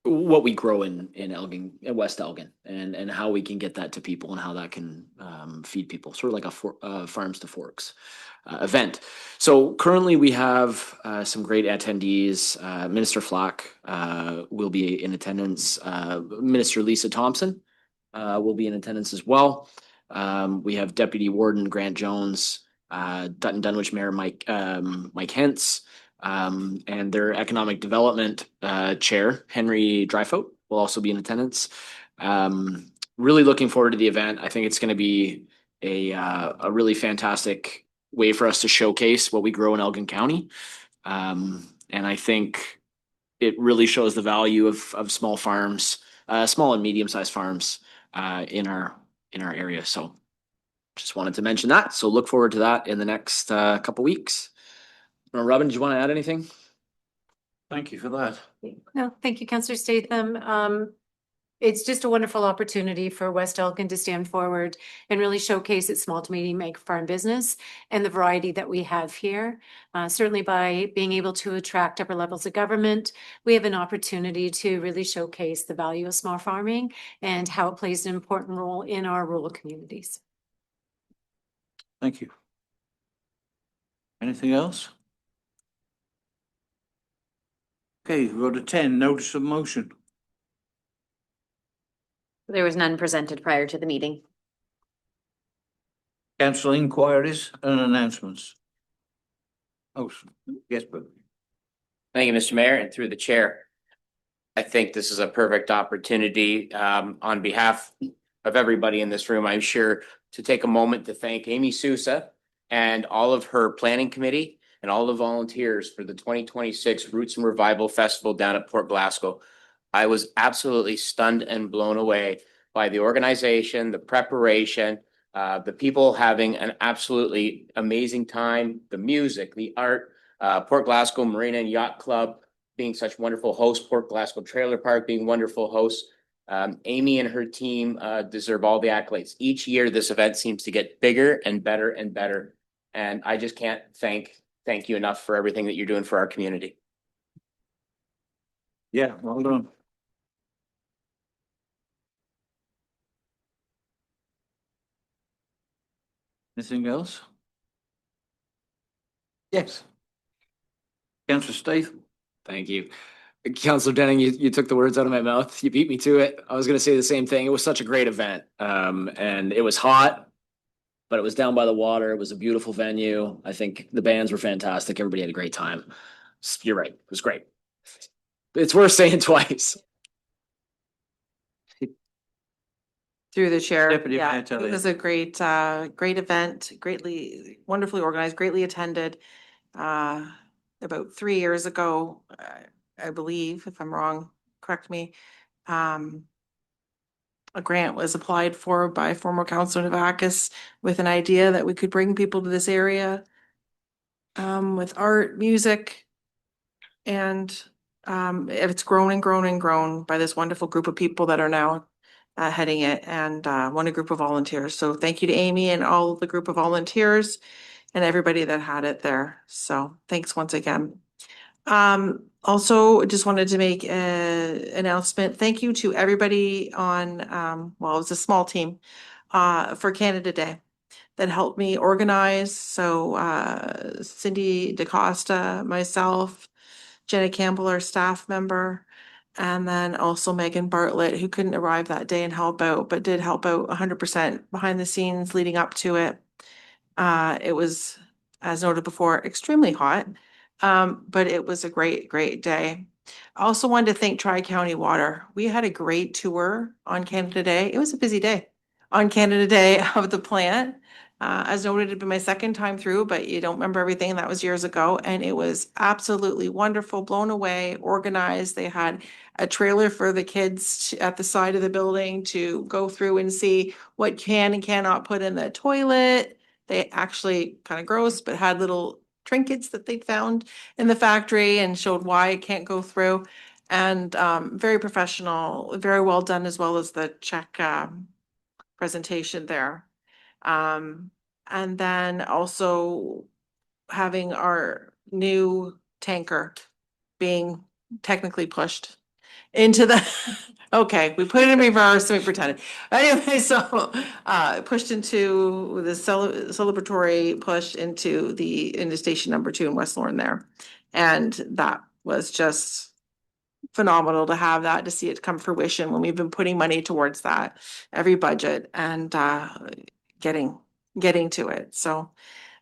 what we grow in Elgin, West Elgin, and how we can get that to people and how that can feed people, sort of like a farms to forks event. So currently we have some great attendees. Minister Flack will be in attendance. Minister Lisa Thompson will be in attendance as well. We have Deputy Warden Grant Jones, Dutton Dunwich Mayor Mike Hentz, and their economic development chair, Henry Dryfoot, will also be in attendance. Really looking forward to the event. I think it's going to be a really fantastic way for us to showcase what we grow in Elgin County. And I think it really shows the value of small farms, small and medium-sized farms in our area. So just wanted to mention that. So look forward to that in the next couple weeks. Robin, do you want to add anything?
Thank you for that.
No, thank you, Councillor Statham. It's just a wonderful opportunity for West Elgin to stand forward and really showcase its small to medium micro farm business and the variety that we have here. Certainly by being able to attract upper levels of government, we have an opportunity to really showcase the value of small farming and how it plays an important role in our rural communities.
Thank you. Anything else? Okay, we go to 10, notice of motion.
There was none presented prior to the meeting.
Council inquiries and announcements. Oh, yes, but
Thank you, Mr. Mayor, and through the chair. I think this is a perfect opportunity on behalf of everybody in this room, I'm sure, to take a moment to thank Amy Sousa and all of her planning committee and all the volunteers for the 2026 Roots and Revival Festival down at Port Glasgow. I was absolutely stunned and blown away by the organization, the preparation, the people having an absolutely amazing time, the music, the art, Port Glasgow Marina and Yacht Club being such wonderful hosts, Port Glasgow Trailer Park being wonderful hosts. Amy and her team deserve all the accolades. Each year, this event seems to get bigger and better and better. And I just can't thank you enough for everything that you're doing for our community.
yeah, well done. Anything else? Yes. Councillor Statham.
Thank you. Councillor Denning, you took the words out of my mouth. You beat me to it. I was gonna say the same thing. It was such a great event. And it was hot, but it was down by the water. It was a beautiful venue. I think the bands were fantastic. Everybody had a great time. You're right. It was great. It's worth saying twice.
Through the chair.
Deputy
Yeah,
Mayor Tully.
it was a great event, wonderfully organized, greatly attended. About 3 years ago, I believe, if I'm wrong, correct me. A grant was applied for by former Councillor Navakis with an idea that we could bring people to this area with art, music, and it's grown and grown and grown by this wonderful group of people that are now heading it, and a group of volunteers. So thank you to Amy and all the group of volunteers and everybody that had it there. So thanks once again. Also just wanted to make an announcement. Thank you to everybody on, well, it was a small team for Canada Day that helped me organize. So Cindy DaCosta, myself, Jenna Campbell, our staff member, and then also Megan Bartlett, who couldn't arrive that day and help out, but did help out 100% behind the scenes leading up to it. It was, as noted before, extremely hot, but it was a great, great day. I also wanted to thank Tri-County Water. We had a great tour on Canada Day. It was a busy day on Canada Day of the plant. As noted, it'd been my second time through, but you don't remember everything. That was years ago. And it was absolutely wonderful, blown away, organized. They had a trailer for the kids at the side of the building to go through and see what can and cannot put in the toilet. They actually, kind of gross, but had little trinkets that they'd found in the factory and showed why it can't go through. And very professional, very well done, as well as the check presentation there. And then also having our new tanker being technically pushed into the, okay, we put it in reverse and we pretended. Anyway, so pushed into the celebratory push into station number 2 in West Lorne there. And that was just phenomenal to have that, to see it come fruition when we've been putting money towards that every budget and getting to it. So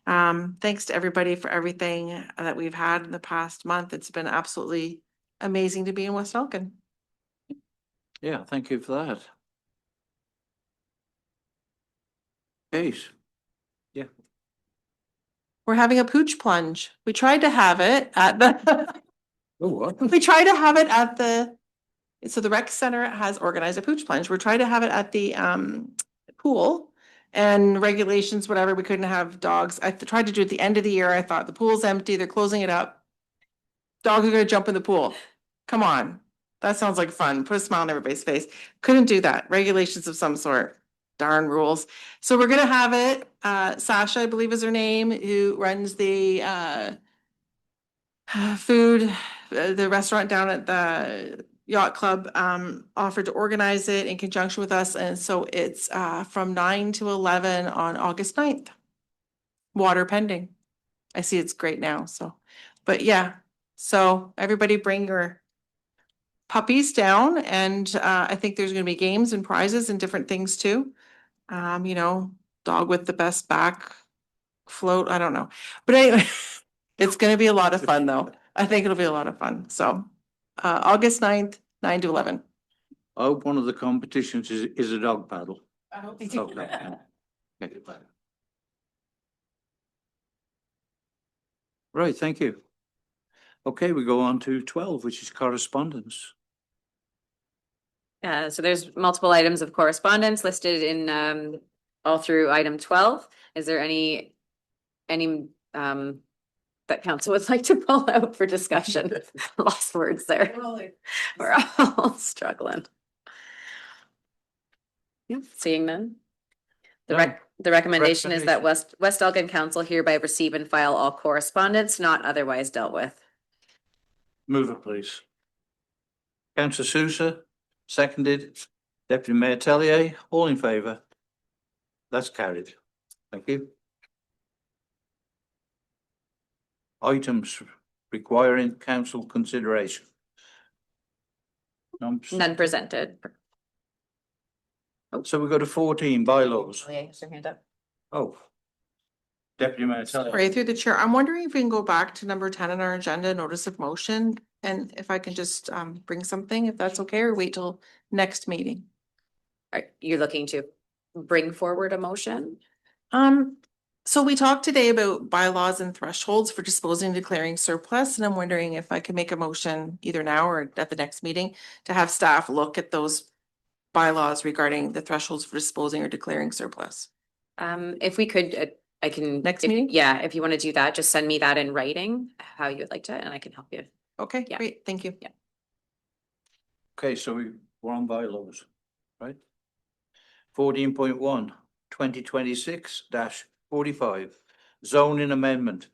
thanks to everybody for everything that we've had in the past month. It's been absolutely amazing to be in West Elgin.
Yeah, thank you for that. Case. Yeah.
We're having a pooch plunge. We tried to have it at the
Oh, what?
we tried to have it at the, so the rec center has organized a pooch plunge. We're trying to have it at the pool. and regulations, whatever, we couldn't have dogs. I tried to do it at the end of the year. I thought the pool's empty, they're closing it up. Dogs are gonna jump in the pool. Come on. That sounds like fun. Put a smile on everybody's face. Couldn't do that. Regulations of some sort. Darn rules. So we're gonna have it. Sasha, I believe is her name, who runs the food, the restaurant down at the yacht club, offered to organize it in conjunction with us. And so it's from 9 to 11 on August 9th. Water pending. I see it's great now, so, but yeah. So everybody bring your puppies down, and I think there's gonna be games and prizes and different things too. You know, dog with the best back float, I don't know. But anyway, it's gonna be a lot of fun though. I think it'll be a lot of fun. So August 9th, 9 to 11.
I hope one of the competitions is a dog paddle.
I hope
Okay. Right, thank you. Okay, we go on to 12, which is correspondence.
So there's multiple items of correspondence listed in all through item 12. Is there any that council would like to pull out for discussion? Lost words there. We're all struggling. Yep, seeing none. The recommendation is that West Elgin Council hereby receive and file all correspondence not otherwise dealt with.
Move it, please. Councillor Sousa, seconded. Deputy Mayor Tellier, all in favour? That's carried. Thank you. Items requiring council consideration.
None presented.
So we go to 14, bylaws.
Oh, yeah, has your hand up.
Oh. Deputy Mayor Tellier.
Right through the chair. I'm wondering if we can go back to number 10 on our agenda, notice of motion, and if I can just bring something, if that's okay, or wait till next meeting.
You're looking to bring forward a motion?
So we talked today about bylaws and thresholds for disposing and declaring surplus, and I'm wondering if I can make a motion either now or at the next meeting to have staff look at those bylaws regarding the thresholds for disposing or declaring surplus.
If we could, I can.
Next meeting?
Yeah, if you want to do that, just send me that in writing, how you would like to, and I can help you.
Okay,
Yeah.
great, thank you.
Yeah.
Okay, so we're on bylaws, right? 14.1, 2026-45, zoning amendment.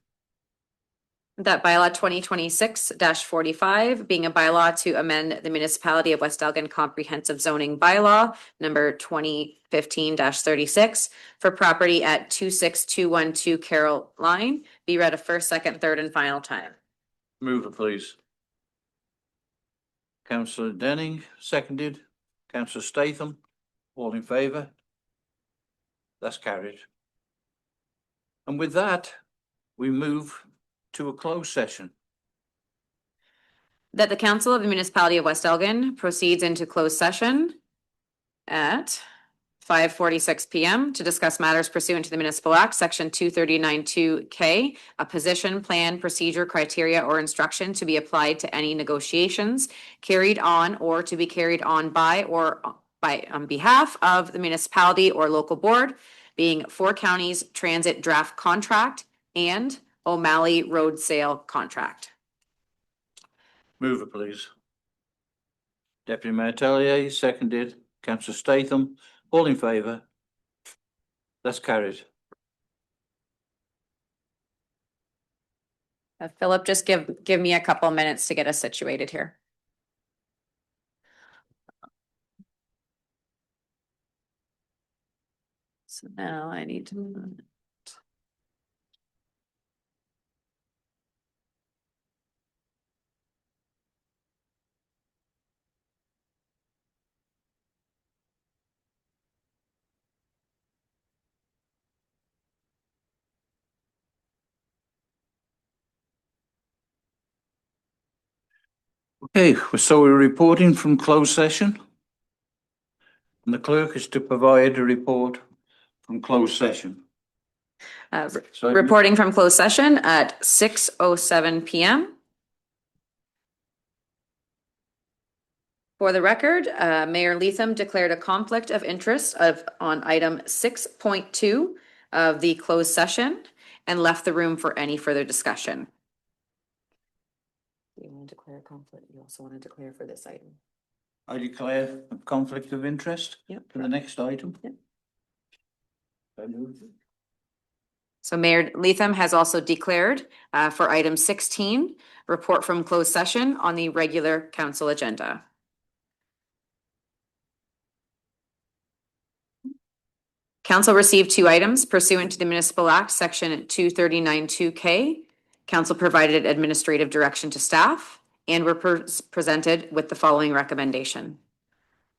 That bylaw 2026-45 being a bylaw to amend the Municipality of West Elgin Comprehensive Zoning Bylaw number 2015-36 for property at 26212 Carroll Line. Be read a first, second, third, and final time.
Move it, please. Councillor Denning, seconded. Councillor Statham, all in favour? That's carried. And with that, we move to a closed session.
That the Council of the Municipality of West Elgin proceeds into closed session at 5:46 PM to discuss matters pursuant to the Municipal Act, Section 239(2)K, a position, plan, procedure, criteria, or instruction to be applied to any negotiations carried on or to be carried on by or on behalf of the municipality or local board, being Four Counties Transit Draft Contract and O'Malley Road Sale Contract.
Move it, please. Deputy Mayor Tellier, seconded. Councillor Statham, all in favour? That's carried.
Philip, just give me a couple minutes to get us situated here. So now I need to.
Okay, so we're reporting from closed session. And the clerk is to provide a report from closed session. So-
Reporting from closed session at 6:07 PM. For the record, Mayor Leatham declared a conflict of interest on item 6.2 of the closed session and left the room for any further discussion. You want to declare a conflict? You also want to declare for this item?
I declare a conflict of interest.
Yep.
For the next item.
Yep.
I move.
So Mayor Leatham has also declared for item 16, report from closed session on the regular council agenda. Council received two items pursuant to the Municipal Act, Section 239-2K. Council provided administrative direction to staff and were presented with the following recommendation.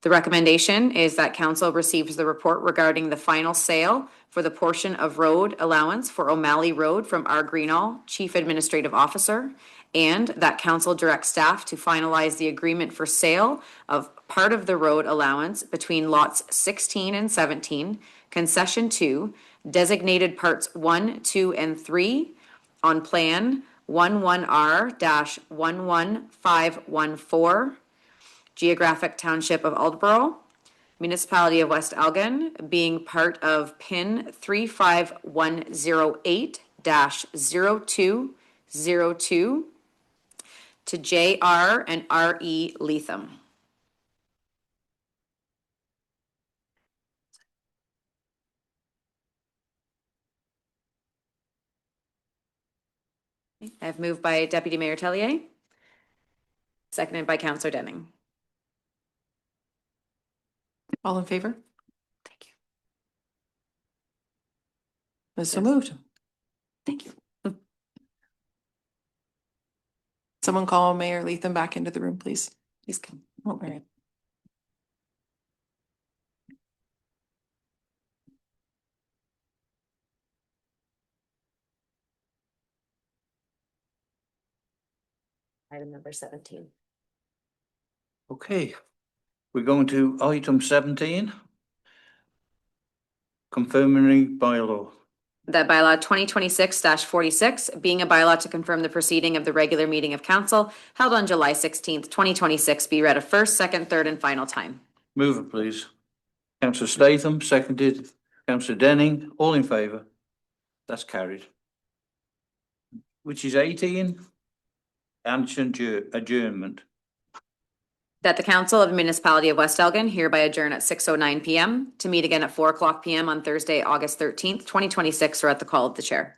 The recommendation is that council receives the report regarding the final sale for the portion of road allowance for O'Malley Road from R. Greenall, Chief Administrative Officer, and that council directs staff to finalize the agreement for sale of part of the road allowance between lots 16 and 17, concession 2, designated parts 1, 2, and 3 on plan 11R-11514, Geographic Township of Aldborough, Municipality of West Elgin, being part of PIN 35108-0202 to J.R. and R.E. Leatham. I've moved by Deputy Mayor Tellier, seconded by Councillor Denning.
All in favor?
Thank you.
That's so
Yes.
moved.
Thank you.
Someone call Mayor Leatham back into the room, please.
Please come.
Oh, all right.
Item number 17.
Okay, we're going to item 17. Confirming bylaw.
That bylaw 2026-46, being a bylaw to confirm the proceeding of the regular meeting of council held on July 16th, 2026, be read a first, second, third, and final time.
Move it, please. Councillor Statham, seconded. Councillor Denning, all in favour? That's carried. Which is 18. And adjournment.
That the council of the municipality of West Elgin hereby adjourn at 6:09 PM to meet again at 4:00 PM on Thursday, August 13th, 2026, or at the call of the chair.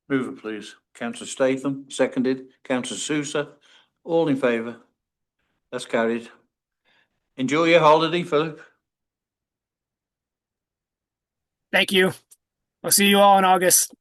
Move it, please. Councillor Statham, seconded. Councillor Sousa, all in favour? That's carried. Enjoy your holiday, Philip.
Thank you. I'll see you all in August.